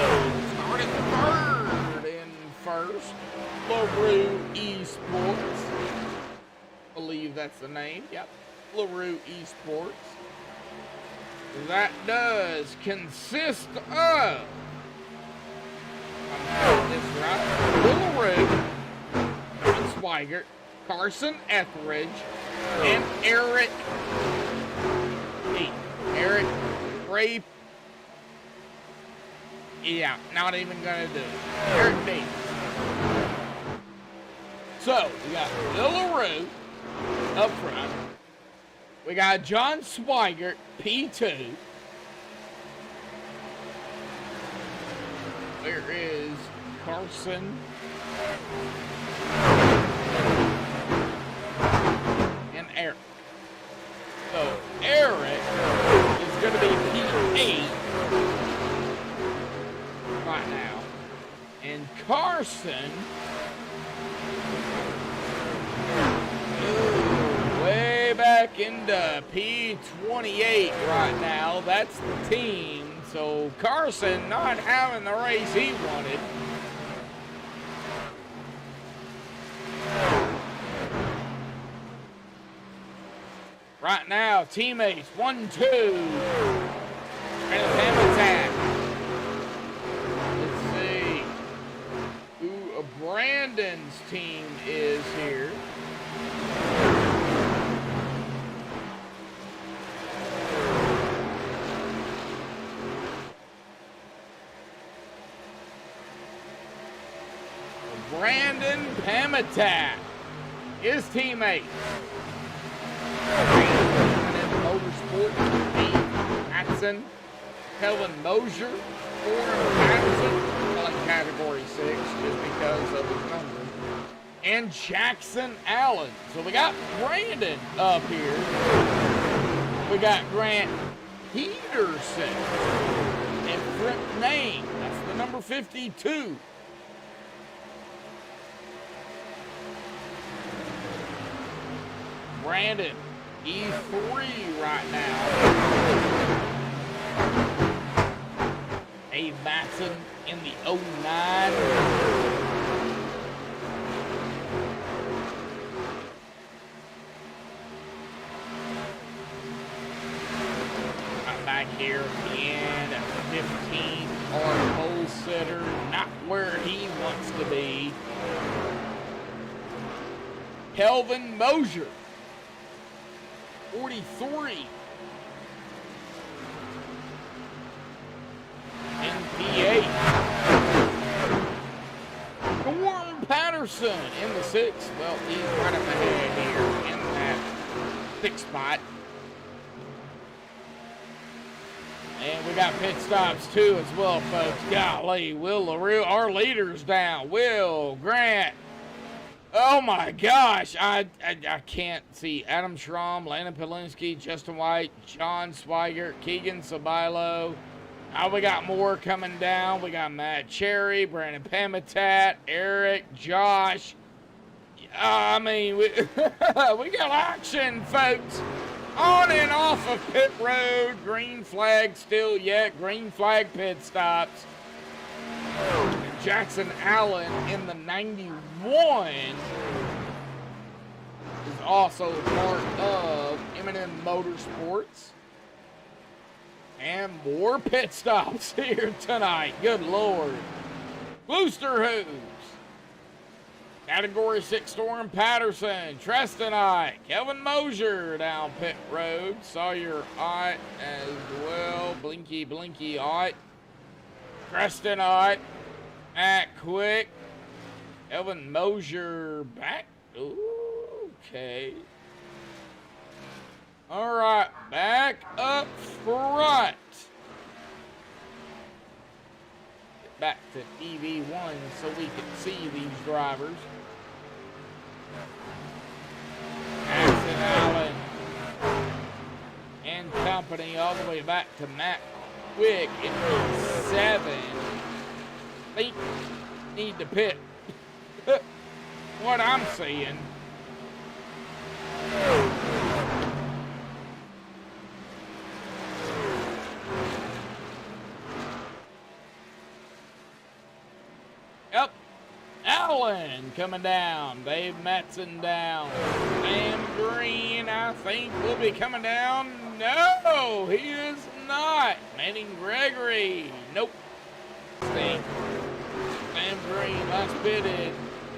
Started third in first. LaRue Esports. Believe that's the name. Yep. LaRue Esports. That does consist of, I'm getting this right, Will LaRue, John Swigert, Carson Etheridge, and Eric Ray. Yeah, not even gonna do it. Eric Davis. So we got Will LaRue up front. We got John Swigert, P2. There is Carson. And Eric. So Eric is going to be P8 right now. And Carson, way back into P28 right now. That's the team. So Carson not having the race he wanted. Right now, teammates 1, 2. And attack. Let's see who Brandon's team is here. Brandon Pamitat, his teammate. Motorsport, Atson, Kelvin Mosier, Warren Patterson, like category 6 just because of his number, and Jackson Allen. So we got Brandon up here. We got Grant Peterson and Fripp Name. That's the number 52. Brandon, E3 right now. Abe Matson in the 09. Right back here at the end at 15, our pole sitter, not where he wants to be. Kelvin Mosier. 43. NP8. Norm Patterson in the 6th. Well, he's right up ahead here in that 6th spot. And we got pit stops too as well, folks. Golly, Will LaRue, our leader's down. Will, Grant. Oh my gosh, I can't see. Adam Schramm, Landon Polinsky, Justin White, John Swigert, Keegan Sabilo. We got more coming down. We got Matt Cherry, Brandon Pamitat, Eric, Josh. I mean, we got action, folks. On and off of pit road. Green flag still yet. Green flag pit stops. Jackson Allen in the 91 is also part of M&M Motorsports. And more pit stops here tonight. Good Lord. Booster Hooves. Category 6 Storm Patterson. Trestonite. Kelvin Mosier down pit road. Sawyer Ott as well. Blinky Ott. Trestonite. Matt Quick. Evan Mosier back. Ooh, okay. All right, back up front. Get back to EV1 so we can see these drivers. Jackson Allen and company all the way back to Matt Quick in P7. They need to pit. What I'm seeing. Yep. Allen coming down. Dave Matson down. Sam Green, I think, will be coming down. No, he is not. Manning Gregory. Nope. Stink. Sam Green last pitted.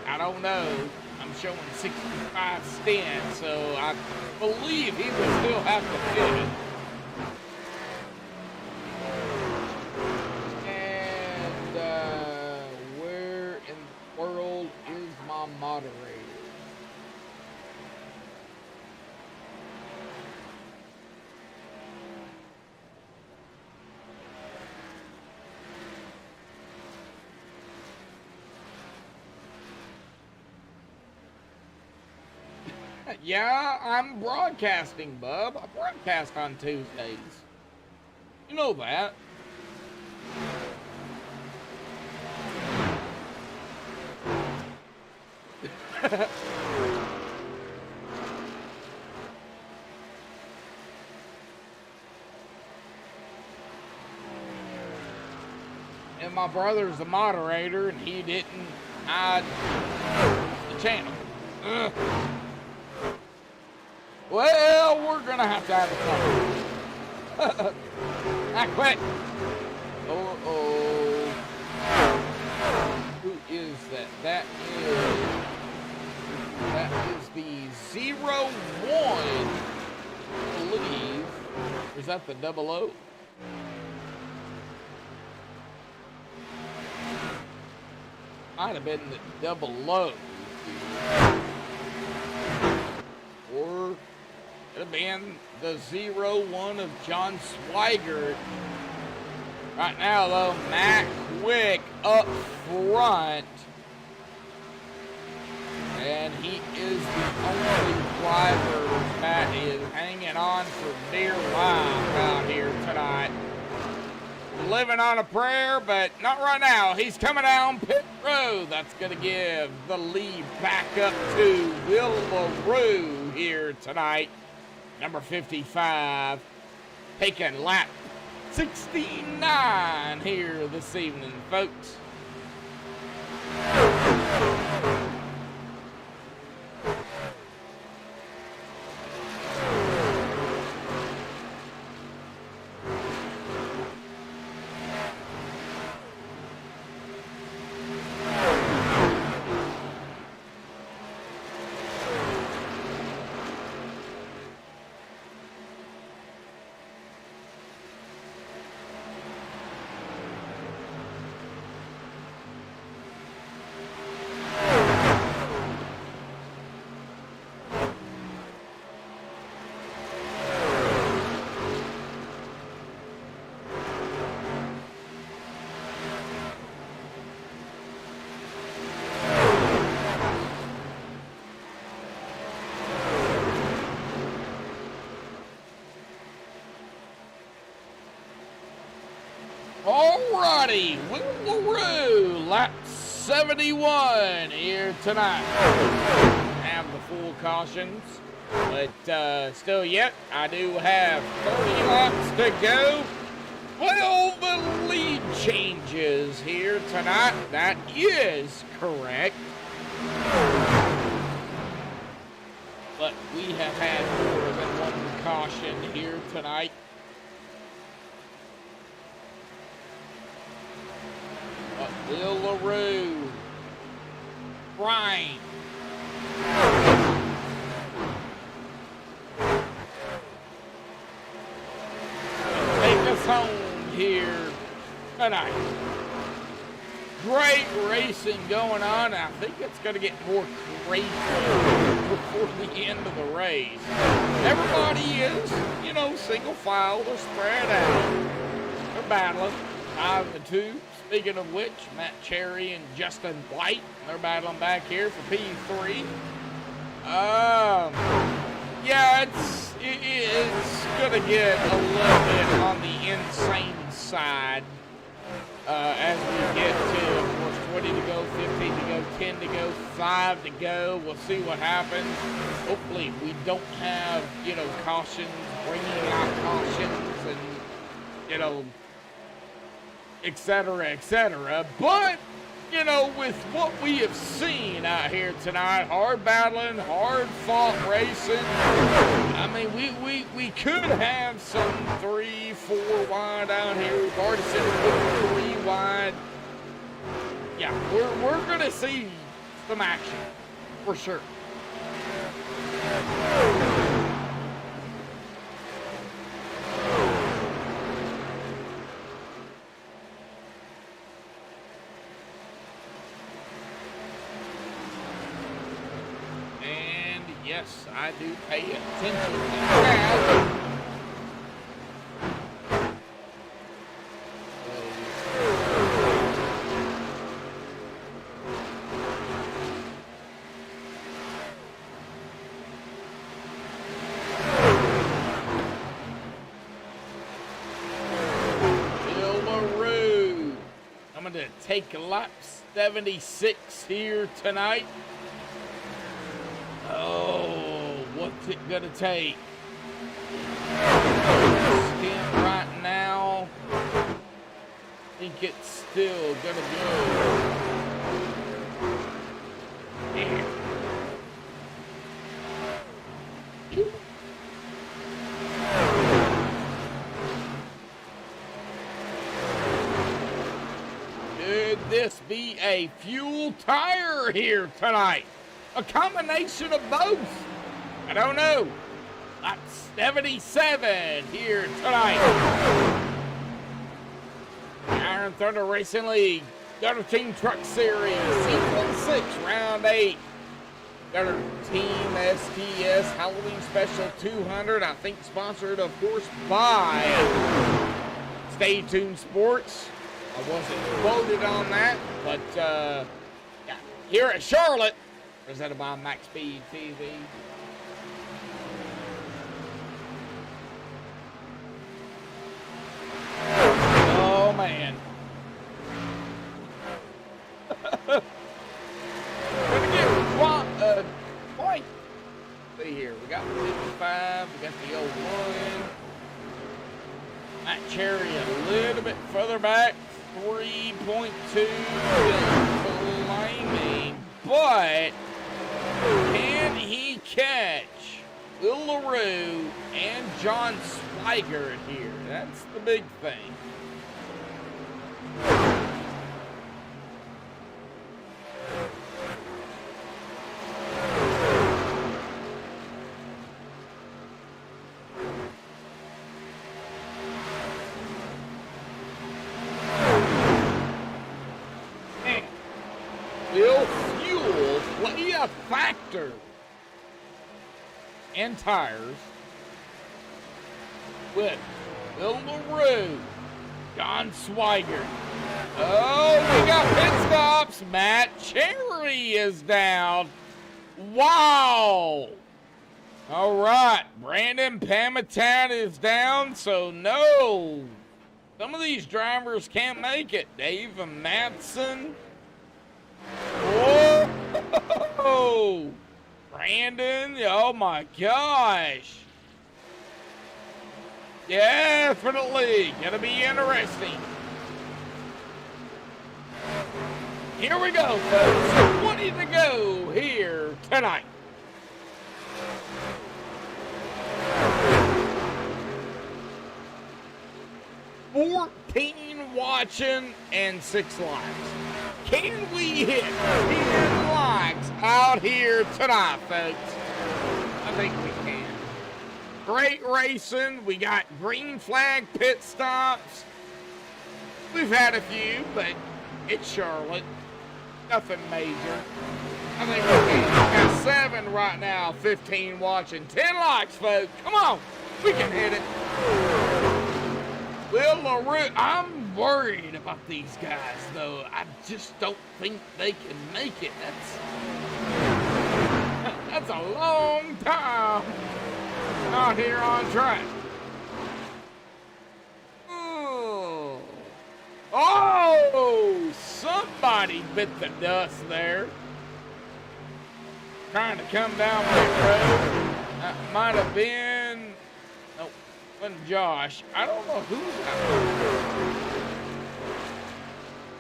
I don't know. I'm showing 65 stint, so I believe he would still have to pit. And where in the world is my moderator? Yeah, I'm broadcasting, bub. I broadcast on Tuesdays. You know that. And my brother's the moderator, and he didn't hide the channel. Ugh. Well, we're gonna have to have a couple. Not quick. Oh. Who is that? That is the 01, I believe. Or is that the 00? Might have been the 00. Or it'd have been the 01 of John Swigert. Right now, though, Matt Quick up front. And he is the only driver that is hanging on for dear life out here tonight. Living on a prayer, but not right now. He's coming down pit road. That's going to give the lead back up to Will LaRue here tonight. Number 55, taking lap 69 here this evening, folks. Alrighty, Will LaRue, lap 71 here tonight. Have the full cautions, but still yet, I do have 30 laps to go. Well, the lead changes here tonight. That is correct. But we have had more than one caution here tonight. Will LaRue, Brian, take us home here tonight. Great racing going on. I think it's going to get more crazy before the end of the race. Everybody is, single file. They're spread out. They're battling. 5 and 2. Speaking of which, Matt Cherry and Justin White, they're battling back here for P3. Yeah, it's gonna get a little bit on the insane side as we get to, of course, 20 to go, 15 to go, 10 to go, 5 to go. We'll see what happens. Hopefully, we don't have cautions, bringing out cautions, and et cetera, et cetera. But with what we have seen out here tonight, hard battling, hard fought racing, I mean, we could have some 3, 4 wide out here. We've already said it, 3 wide. Yeah, we're gonna see some action for sure. Yes, I do pay attention to that. Bill LaRue. I'm going to take lap 76 here tonight. Oh, what's it gonna take? Skin right now. I think it's still gonna go. Yeah. Could this be a fuel tire here tonight? A combination of both. I don't know. Lap 77 here tonight. Iron Thunder Racing League, Gutter Team Truck Series, Season 6, Round 8. Gutter Team STS Halloween Special 200. I think sponsored, of course, by Stay Tuned Sports. I wasn't quoted on that, but yeah, here at Charlotte, presented by Max Speed TV. Oh, man. Gonna get point. See here, we got 55, we got the 01. Matt Cherry a little bit further back, 3.2. Blaming, but can he catch Will LaRue and John Swigert here? That's the big thing. Man, will fuel play a factor in tires with Will LaRue, John Swigert? Oh, we got pit stops. Matt Cherry is down. Wow. All right, Brandon Pamitan is down, so no. Some of these drivers can't make it. Dave Matson. Whoa. Brandon, oh my gosh. Definitely gonna be interesting. Here we go, folks. 20 to go here tonight. $14 watching and 6 likes. Can we hit 10 likes out here tonight, folks? I think we can. Great racing. We got green flag pit stops. We've had a few, but It's Charlotte. Nothing major. I think we got 7 right now, 15 watching, 10 likes, folks. Come on, we can hit it. Will LaRue, I'm worried about these guys, though. I just don't think they can make it. That's a long time out here on track. Oh, somebody bit the dust there. Trying to come down that road. That might have been, no, wasn't Josh. I don't know who's out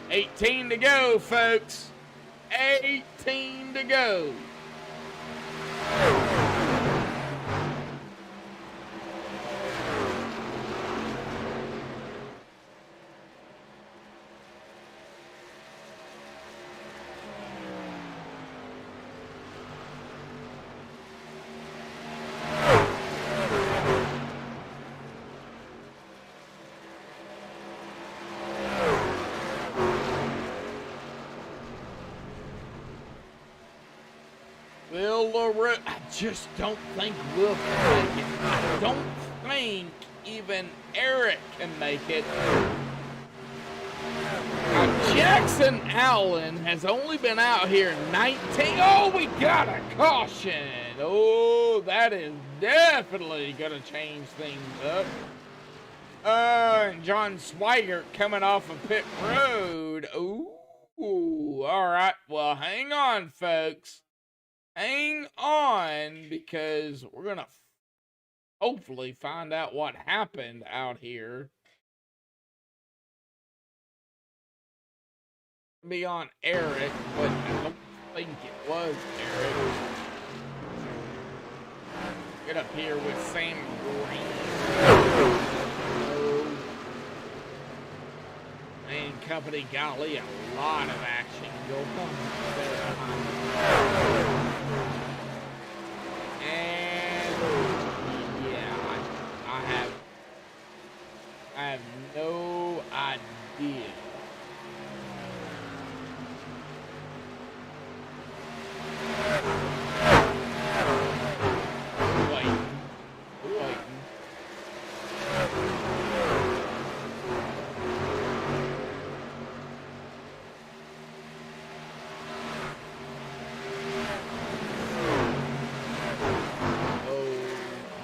there. 18 to go, folks. 18 to go. I just don't think we'll make it. I don't think even Eric can make it. Now, Jackson Allen has only been out here 19. Oh, we got a caution. Oh, that is definitely going to change things up. And John Swigert coming off of pit road. Ooh, all right. Well, hang on, folks. Hang on, because we're going to hopefully find out what happened out here. Be on Eric, but I don't think it was Eric. Get up here with Sam Green. Main company, golly, a lot of action going on there behind. And yeah, I have no idea. Waiting.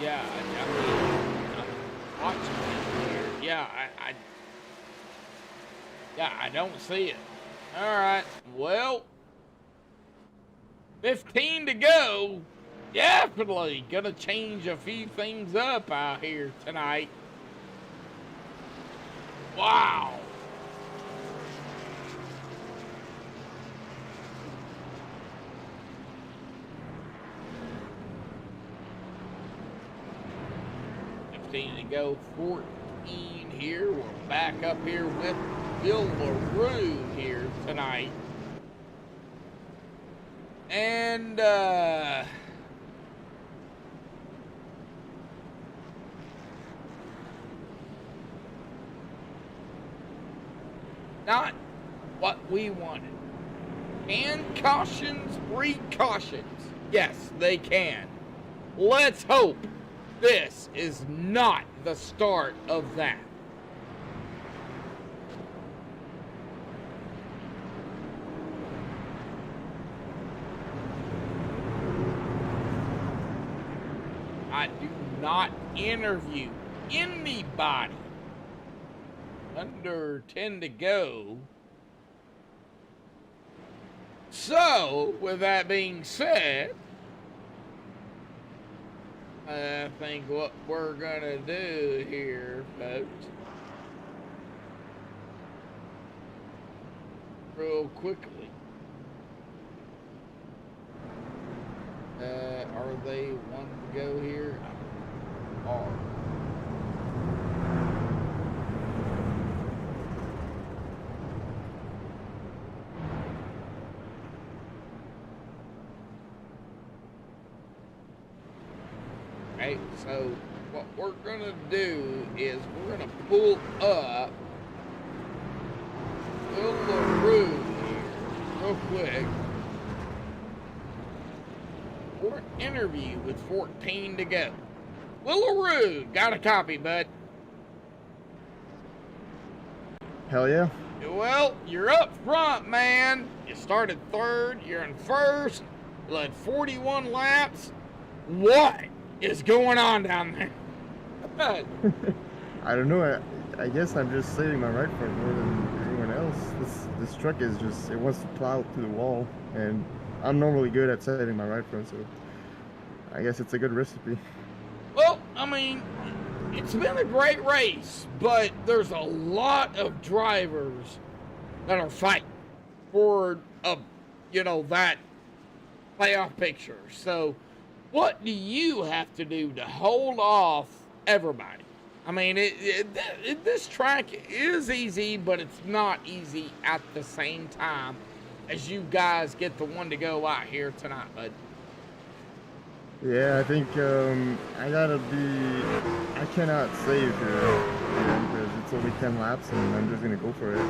Yeah, I'm watching it here. Yeah, I don't see it. All right, well, 15 to go. Definitely gonna change a few things up out here tonight. Wow. To go, 14 here. We're back up here with Bill LaRue here tonight. And not what we wanted. Can cautions breed cautions? Yes, they can. Let's hope this is not the start of that. I do not interview anybody under 10 to go. So, with that being said, I think what we're gonna do here, folks, real quickly, are they one to go here? Are. Right, so what we're gonna do is we're gonna pull up Will LaRue real quick. For an interview with 14 to go. Willaroo, got a copy, bud. Hell yeah. Well, you're up front, man. You started third, you're in first, you led 41 laps. What is going on down there? I don't know. I guess I'm just saving my right front more than everyone else. This truck is just, it wants to plow to the wall, and I'm normally good at saving my right front, so I guess it's a good recipe. Well, I mean, it's been a great race, but there's a lot of drivers that are fighting for that playoff picture. So what do you have to do to hold off everybody? I mean, this track is easy, but it's not easy at the same time as you guys get the one to go out here tonight, bud. Yeah, I think I cannot save here because it's only 10 laps and I'm just going to go for it.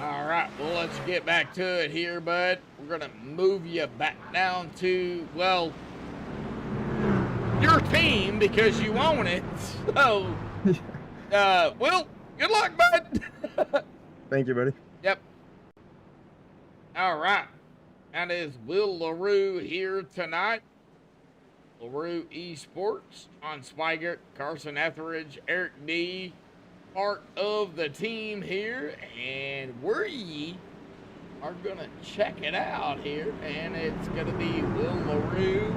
All right, well, let's get back to it here, bud. We're going to move you back down to, well, your team because you own it. So, well, good luck, bud. Thank you, buddy. Yep. All right. That is Will LaRue here tonight. LaRue Esports, John Spigert, Carson Etheridge, Eric D, part of the team here. And we are going to check it out here. And it's going to be Will LaRue,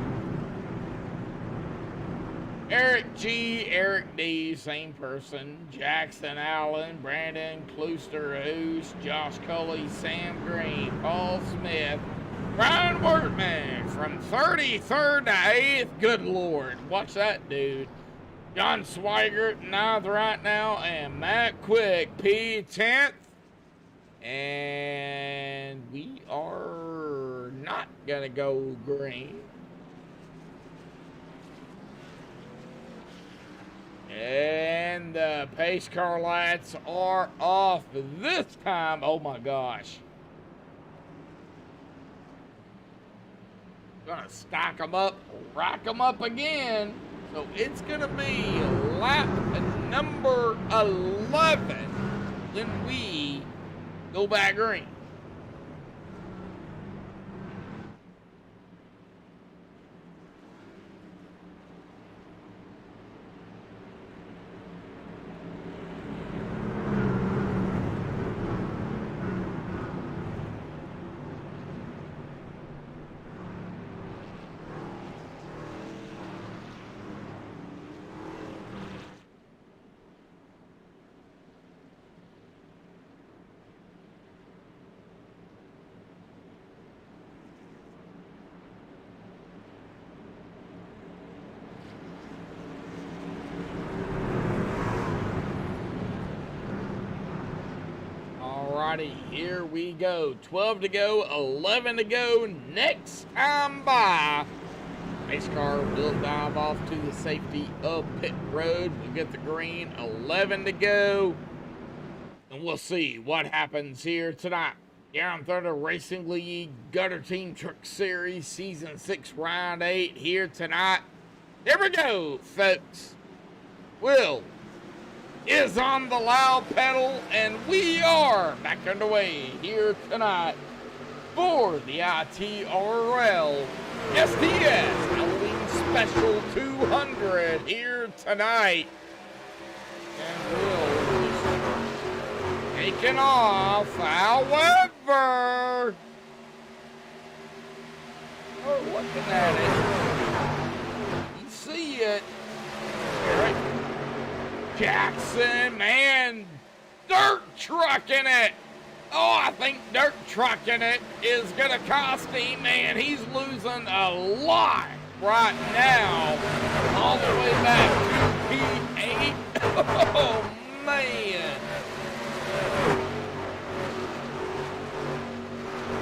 Eric G, Eric D, same person, Jackson Allen, Brandon Kloosterhoos, Josh Cully, Sam Green, Paul Smith, Brian Wortman from 33rd to 8th. Good Lord, watch that dude. John Swigert, 9th right now, and Matt Quick, P10th. And we are not going to go green. And the pace car lights are off this time. Oh my gosh. Gonna stack them up, rack them up again. So it's gonna be lap number 11 when we go back green. Alrighty, here we go. 12 to go, 11 to go. Next time by. Race car will dive off to the safety of pit road. We'll get the green. 11 to go. And we'll see what happens here tonight. Down Thunder Racing League Gutter Team Truck Series Season 6 Round 8 here tonight. Here we go, folks. Will is on the loud pedal, and we are back underway here tonight for the ITRL STS Halloween Special 200 here tonight. And Will is taking off. However, we're looking at it. You see it. Right. Jackson, man, dirt trucking it. Oh, I think dirt trucking it is going to cost him, man. He's losing a lot right now. All the way back to P8. Oh, man.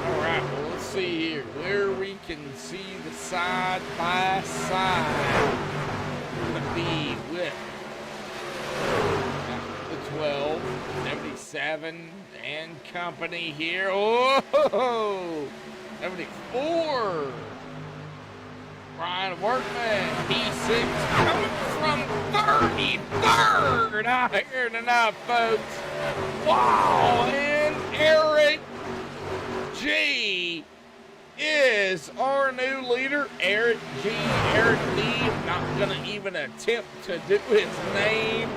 All right, well, let's see here where we can see the side by side. Going to be with the 12, 76. 77 and company here. Oh, 74. Brian Workman, P6 coming from 33rd. I hear it enough, folks. Wow, and Eric G is our new leader. Eric G. Eric D. Not gonna even attempt to do his name.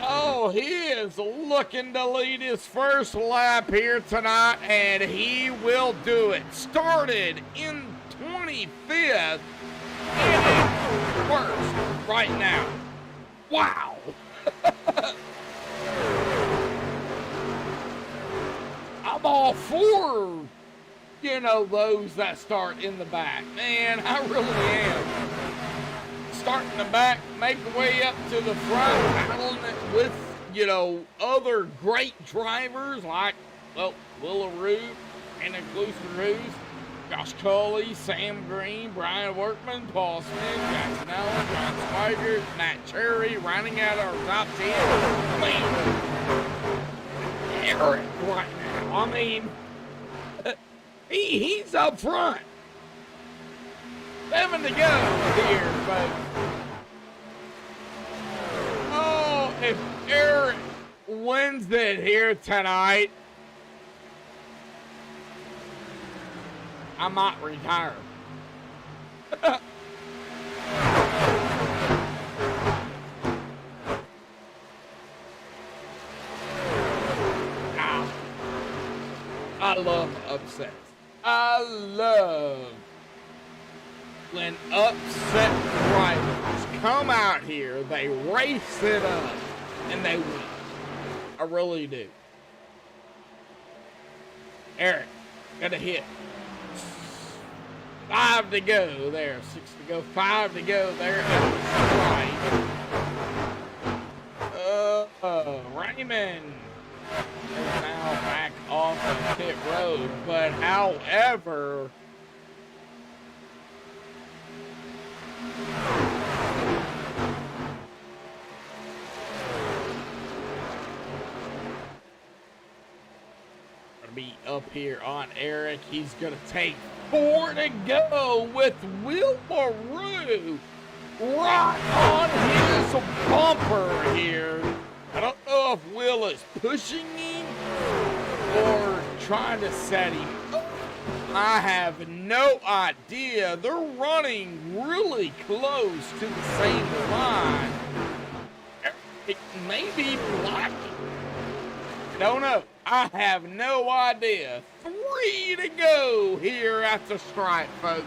Oh, he is looking to lead his first lap here tonight, and he will do it. Started in 25th and in first right now. Wow. I'm all for, those that start in the back. Man, I really am. Start in the back, make the way up to the front, battling it with, other great drivers like, Willa Roo, Anna Glusser-Roos, Josh Cully, Sam Green, Brian Workman, Paul Smith, Jackson Allen, John Swigert, Matt Cherry, rounding out our top 10. Eric right now. He's up front. 7 to go here, folks. Oh, if Eric wins it here tonight, I might retire. I love upsets. I love when upset drivers come out here, they race it up, and they win. I really do. Eric, got a hit. 5 to go there. 6 to go. 5 to go there. Raymond is now back off the pit road, but however, gonna be up here on Eric. He's gonna take 4 to go with Wilbur Roo right on his bumper here. I don't know if Will is pushing him or trying to set him up. I have no idea. They're running really close to the same line. It may be blocking. I don't know. I have no idea. 3 to go here at the stripe, folks.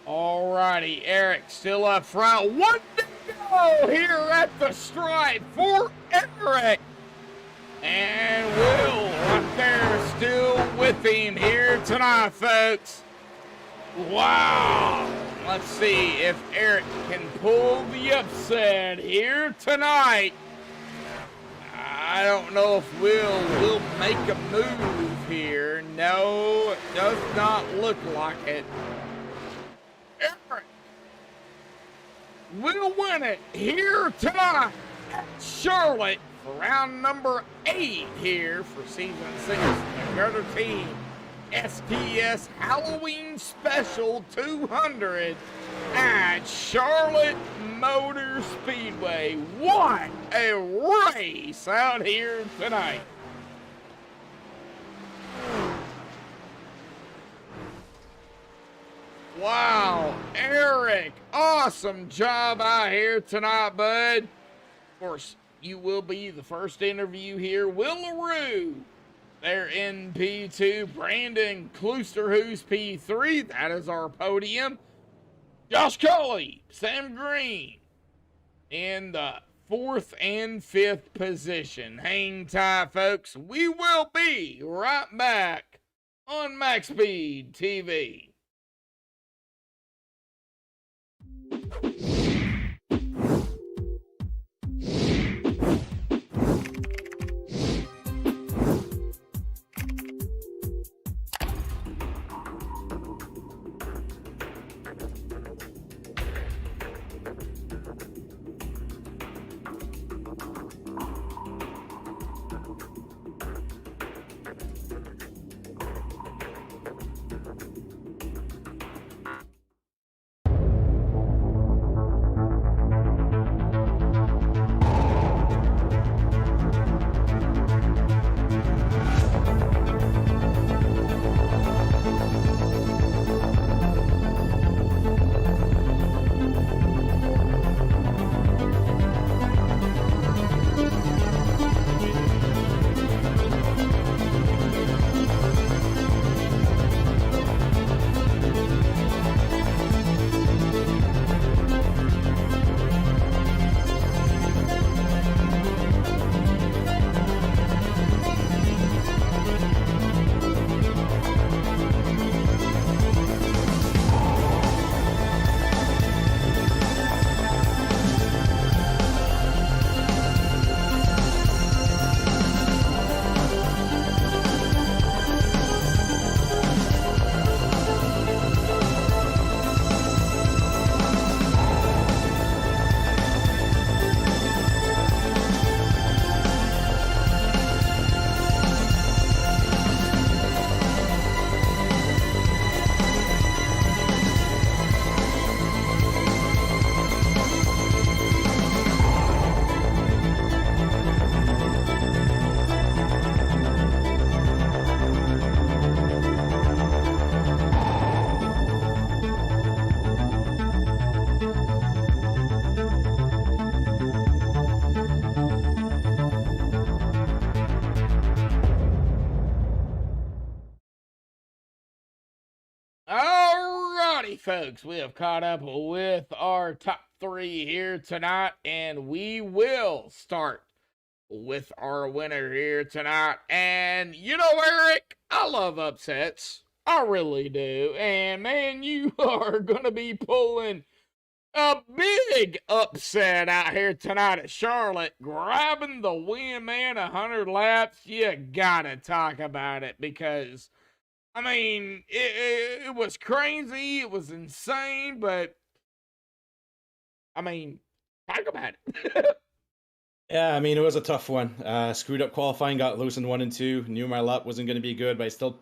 Alrighty, Eric still up front. 1 to go here at the stripe for Eric. And Will right there still with him here tonight, folks. Wow. Let's see if Eric can pull the upset here tonight. I don't know if Will make a move here. No, it does not look like it. Eric will win it here tonight at Charlotte for round number 8 here for season 6. Another team, STS Halloween Special 200 at Charlotte Motor Speedway. What a race out here tonight. Wow, Eric, awesome job out here tonight, bud. Of course, you will be the first interview here. Will LaRue, they're in P2. Brandon Kloosterhuis, P3. That is our podium. Josh Cully, Sam Green in the 4th and 5th position. Hang tight, folks. We will be right back on Max Speed TV. Alrighty, folks, we have caught up with our top 3 here tonight, and we will start with our winner here tonight. And you know, Eric, I love upsets. I really do. And man, you are going to be pulling a big upset out here tonight at Charlotte, grabbing the win, man. 100 laps. You gotta talk about it, because I mean, it was crazy, it was insane, but I mean, talk about it. Yeah, I mean, it was a tough one. Screwed up qualifying, got loose in 1 and 2. Knew my lap wasn't going to be good, but I still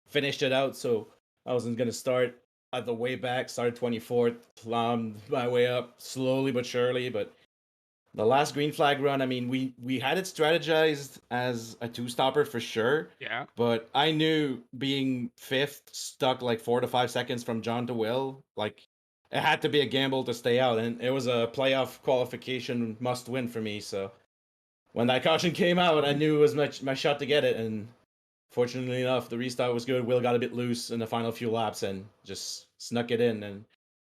finished it out. So I wasn't going to start at the way back. Started 24th, climbed my way up slowly but surely. But the last green flag run, I mean, we had it strategized as a 2-stopper for sure. Yeah. But I knew being 5th, stuck like 4 to 5 seconds from John to Will, like it had to be a gamble to stay out, and it was a playoff qualification must win for me. So when that caution came out, I knew it was my shot to get it, and fortunately enough, the restart was good. Will got a bit loose in the final few laps and just snuck it in, and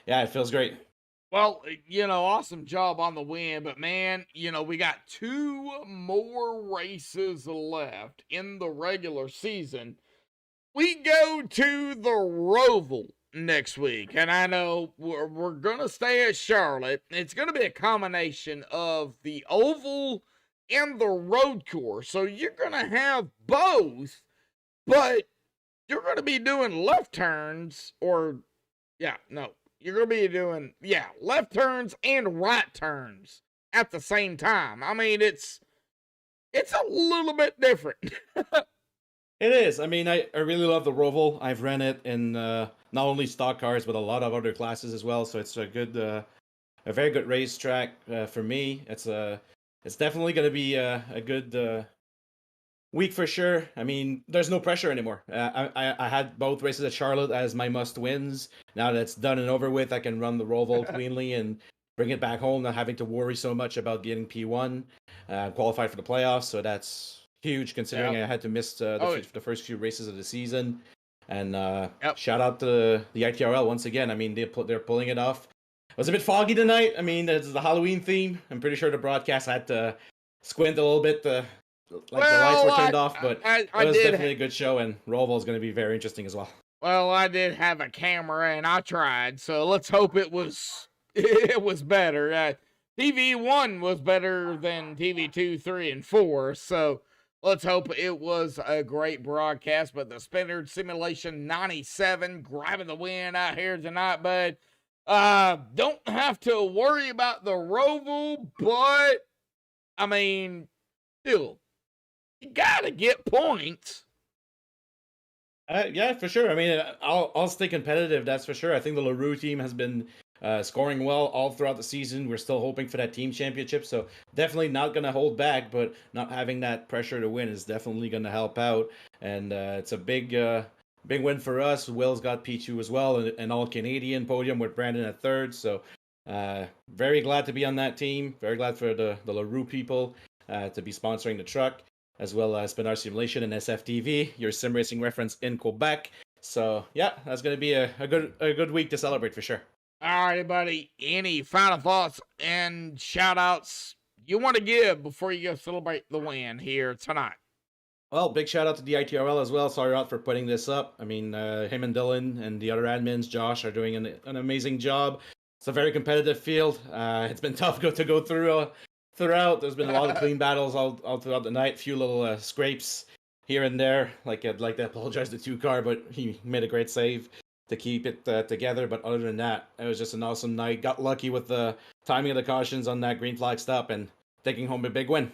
yeah, it feels great. Well, you know, awesome job on the win, but man, you know, we got 2 more races left in the regular season. We go to the Roval next week, and I know we're gonna stay at Charlotte. It's gonna be a combination of the oval and the road course, so you're gonna have both, but you're gonna be doing left turns, or you're gonna be doing left turns and right turns at the same time. I mean, it's a little bit different. It is. I mean, I really love the Roval. I've ran it in not only stock cars, but a lot of other classes as well. So it's a good, a very good racetrack for me. It's definitely going to be a good week for sure. I mean, there's no pressure anymore. I had both races at Charlotte as my must wins. Now that it's done and over with, I can run the Roval cleanly and bring it back home, not having to worry so much about getting P1, qualified for the playoffs. So that's huge considering I had to miss the first few races of the season. And shout out to the ITRL once again. I mean, they're pulling it off. It was a bit foggy tonight. I mean, it's the Halloween theme. I'm pretty sure the broadcast had to squint a little bit to the lights were turned off, but it was definitely a good show, and Roval is going to be very interesting as well. Well, I did have a camera, and I tried, so let's hope it was better. TV1 was better than TV2, 3, and 4, so let's hope it was a great broadcast. But the Spinner Simulation 97 grabbing the win out here tonight, bud. Don't have to worry about the Roval, but I mean, still, you gotta get points. Yeah, for sure. I mean, I'll stay competitive. That's for sure. I think the LaRue team has been scoring well all throughout the season. We're still hoping for that team championship, so definitely not going to hold back. But not having that pressure to win is definitely going to help out, and it's a big win for us. Will's got P2 as well, and an all Canadian podium with Brandon at third. So very glad to be on that team. Very glad for the LaRue people to be sponsoring the truck, as well as Spinner Simulation and SFTV, your sim racing reference in Quebec. So yeah, that's going to be a good week to celebrate for sure. All right, buddy. Any final thoughts and shout outs you want to give before you go celebrate the win here tonight? Well, big shout out to the ITRL as well. Sorry out for putting this up. I mean, him and Dylan and the other admins, Josh, are doing an amazing job. It's a very competitive field. It's been tough to go throughout. There's been a lot of clean battles all throughout the night. Few little scrapes here and there. I'd like to apologize to 2Car, but he made a great save to keep it together. But other than that, it was just an awesome night. Got lucky with the timing of the cautions on that green flag stop and taking home a big win.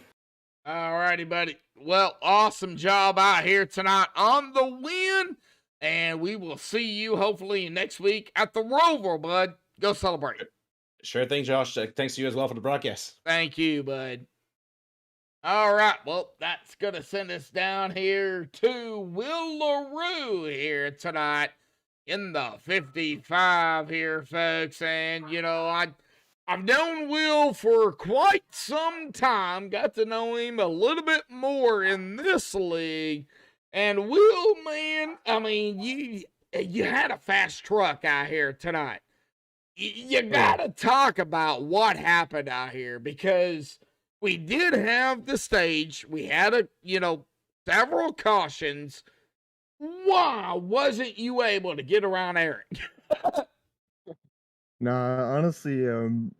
All righty, buddy. Well, awesome job out here tonight on the win. And we will see you hopefully next week at the Roval, bud. Go celebrate. Sure thing, Josh. Thanks to you as well for the broadcast. Thank you, bud. All right. Well, that's going to send us down here to Will LaRue here tonight in the 55 here, folks. And, you know, I've known Will for quite some time. Got to know him a little bit more in this league. And Will, man, I mean, you had a fast truck out here tonight. You gotta talk about what happened out here, because we did have the stage. We had several cautions. Why wasn't you able to get around Eric? Nah, honestly,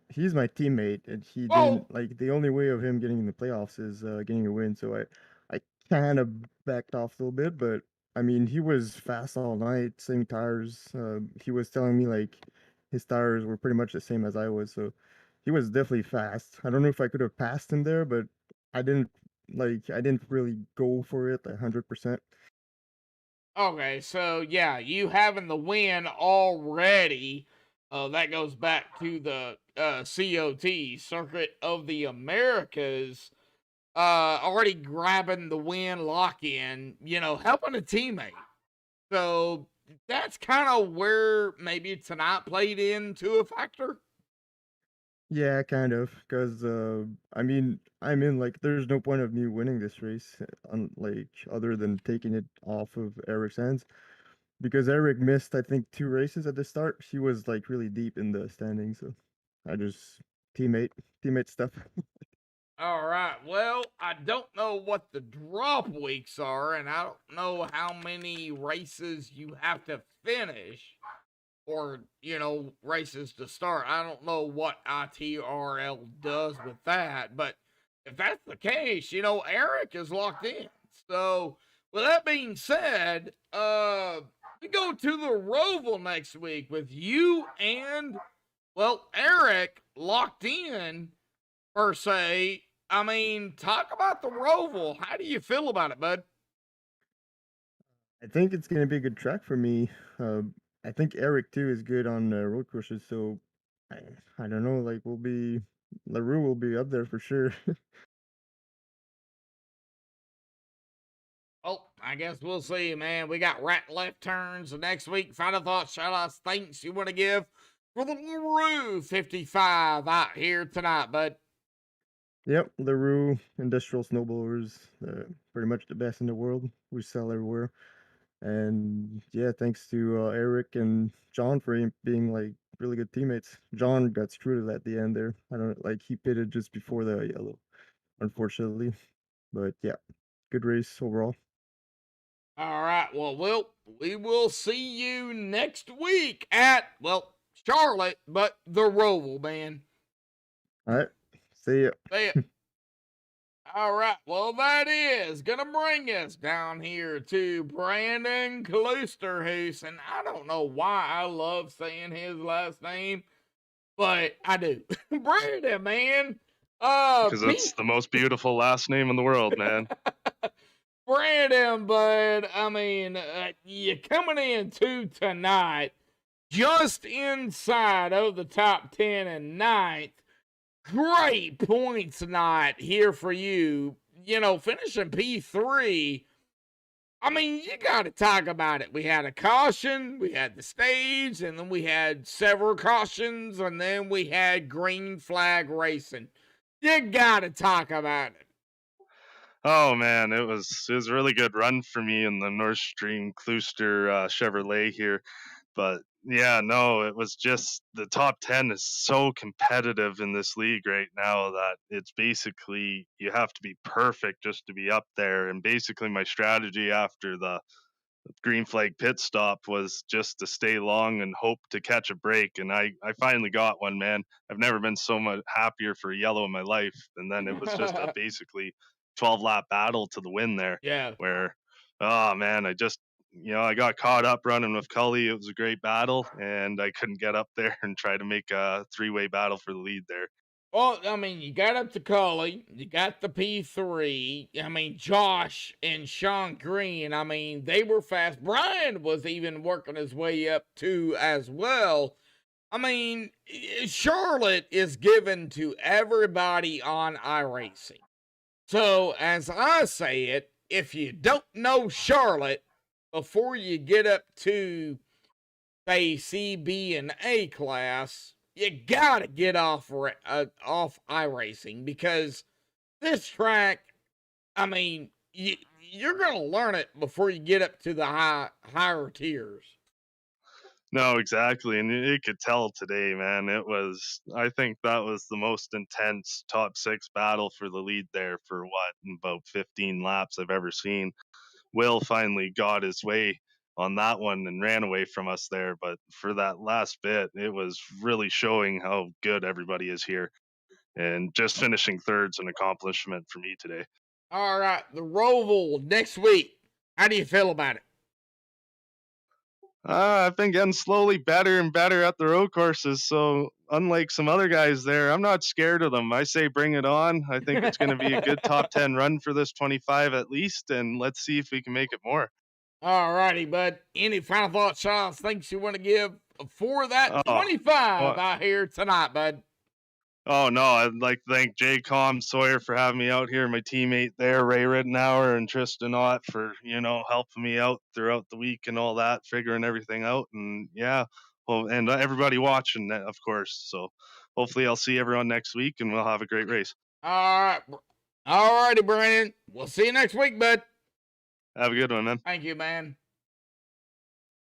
he's my teammate, and he didn't like the only way of him getting in the playoffs is getting a win. So I kind of backed off a little bit, but I mean, he was fast all night, same tires. He was telling me like his tires were pretty much the same as I was, so he was definitely fast. I don't know if I could have passed him there, but I didn't I didn't really go for it 100%. Okay, so yeah, you having the win already. That goes back to the COT, Circuit of the Americas, already grabbing the win lock in, helping a teammate. So that's kind of where maybe tonight played into a factor. Yeah, kind of, because I mean, I'm in like there's no point of me winning this race, other than taking it off of Eric's hands, because Eric missed I think 2 races at the start. He was like really deep in the standings, so I just teammate stuff. All right. Well, I don't know what the drop weeks are, and I don't know how many races you have to finish or, races to start. I don't know what ITRL does with that, but if that's the case, Eric is locked in. So, with that being said, we go to the Roval next week with you and, well, Eric locked in, per se. I mean, talk about the Roval. How do you feel about it, bud? I think it's gonna be a good track for me. I think Eric too is good on road courses, so I, I don't know. Like LaRue will be up there for sure. I guess we'll see, man. We got right and left turns next week. Final thoughts, shout outs, thanks you want to give for the LaRue 55 out here tonight, bud. Yep, LaRue industrial snowblowers, pretty much the best in the world. We sell everywhere. And yeah, thanks to Eric and John for being like really good teammates. John got screwed at the end there. I don't like he pitted just before the yellow, unfortunately. But yeah, good race overall. All right. Well, we will see you next week at, well, Charlotte, but the Roval, man. All right, see ya. See ya. All right. Well, that is going to bring us down here to Brandon Kloosterhuis. And I don't know why I love saying his last name, but I do. Brandon, man. Because it's the most beautiful last name in the world, man. Brandon, bud, I mean, you're coming into tonight just inside of the top 10 and ninth. Great points night here for you. You know, finishing P3. I mean, you got to talk about it. We had a caution, we had the stage, and then we had several cautions, and then we had green flag racing. You got to talk about it. Oh man, it was a really good run for me in the North Stream Klooster Chevrolet here. But yeah, no, it was just the top 10 is so competitive in this league right now that it's basically you have to be perfect just to be up there. And basically my strategy after the green flag pit stop was just to stay long and hope to catch a break. And I finally got one, man. I've never been so much happier for a yellow in my life. And then it was just a basically 12 lap battle to the win there. Yeah. Where, oh man, I just, I got caught up running with Cully. It was a great battle, and I couldn't get up there and try to make a three-way battle for the lead there. Well, I mean, you got up to Cully, you got the P3. I mean, Josh and Sean Green, I mean, they were fast. Brian was even working his way up too as well. I mean, Charlotte is given to everybody on iRacing. So, as I say it, if you don't know Charlotte before you get up to, say, C, B, and A class, you gotta get off iRacing, because this track, I mean, you're gonna learn it before you get up to the higher tiers. No, exactly. And you could tell today, man, I think that was the most intense top 6 battle for the lead there for about 15 laps I've ever seen. Will finally got his way on that one and ran away from us there. But for that last bit, it was really showing how good everybody is here. And just finishing third's an accomplishment for me today. All right, the Roval next week. How do you feel about it? I've been getting slowly better and better at the road courses. So unlike some other guys there, I'm not scared of them. I say bring it on. I think it's going to be a good top 10 run for this 25 at least. And let's see if we can make it more. All righty, bud. Any final thoughts, Sean, things you want to give for that 25 out here tonight, bud? Oh, no, I'd like to thank Jay Com Sawyer for having me out here, my teammate there, Ray Rittenauer, and Tristan Ott for, helping me out throughout the week and all that, figuring everything out. And yeah, well, and everybody watching, of course. So hopefully I'll see everyone next week and we'll have a great race. All right. All righty, Brandon. We'll see you next week, bud. Have a good one, man. Thank you, man.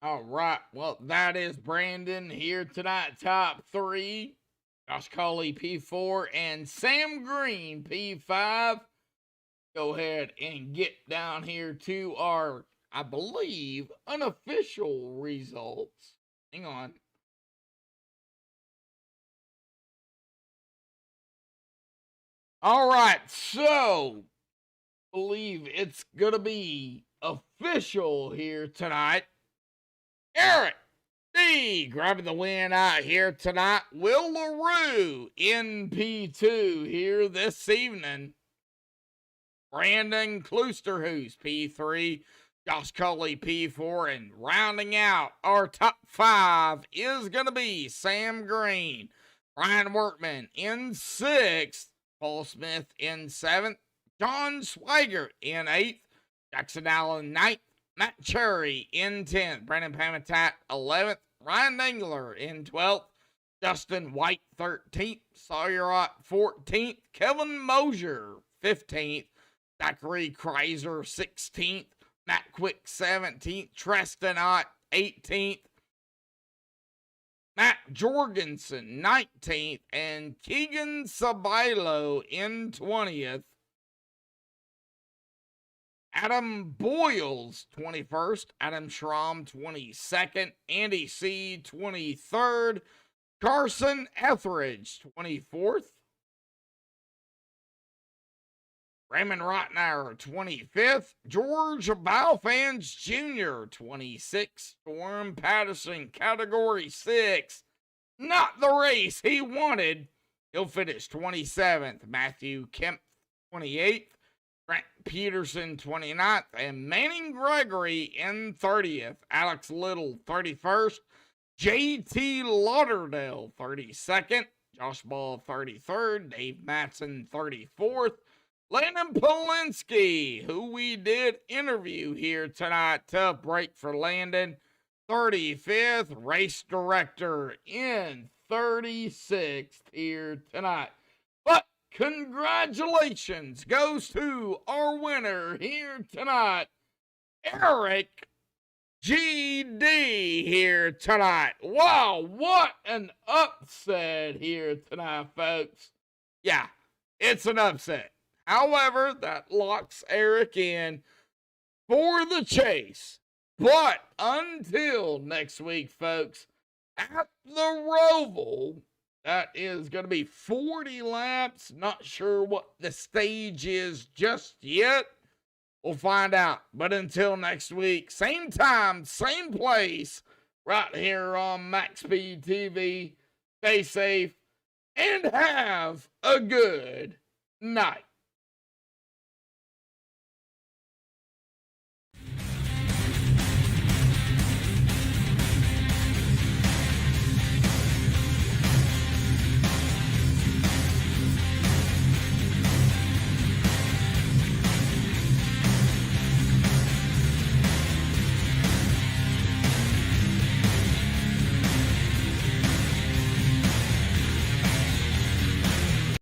All right. Well, that is Brandon here tonight, top 3. Josh Colley, P4, and Sam Green, P5. Go ahead and get down here to our, I believe, unofficial results. Hang on. All right, so I believe it's going to be official here tonight. Eric D grabbing the win out here tonight. Will LaRue in P2 here this evening. Brandon Kloosterhuis, P3. Josh Cully, P4. And rounding out our top 5 is going to be Sam Green. Brian Workman in 6th. Paul Smith in 7th. John Swigert in 8th. Jackson Allen 9th. Matt Cherry in 10th. Brandon Pamitat 11th. Ryan Dangler in 12th. Justin White 13th. Sawyer Ott 14th. Kevin Mosier 15th. Zachary Kreiser 16th. Matt Quick 17th. Treston Ott 18th. Matt Jorgensen 19th. And Keegan Sabilo in 20th. Adam Boyles 21st. Adam Schramm 22nd. Andy C 23rd. Carson Etheridge 24th. Raymond Rottenauer 25th. George Balfans Jr. 26th. Storm Patterson Category 6. Not the race he wanted. He'll finish 27th. Matthew Kemp 28th. Grant Peterson 29th. And Manning Gregory in 30th. Alex Little 31st. JT Lauderdale 32nd. Josh Ball 33rd. Dave Matson 34th. Landon Polinsky, who we did interview here tonight, tough break for Landon, 35th. Race director in 36th here tonight. But congratulations goes to our winner here tonight, Eric GD here tonight. Wow, what an upset here tonight, folks. Yeah, it's an upset. However, that locks Eric in for the chase. But until next week, folks, at the Roval, that is going to be 40 laps. Not sure what the stage is just yet. We'll find out. But until next week, same time, same place, right here on Max Speed TV. Stay safe and have a good night.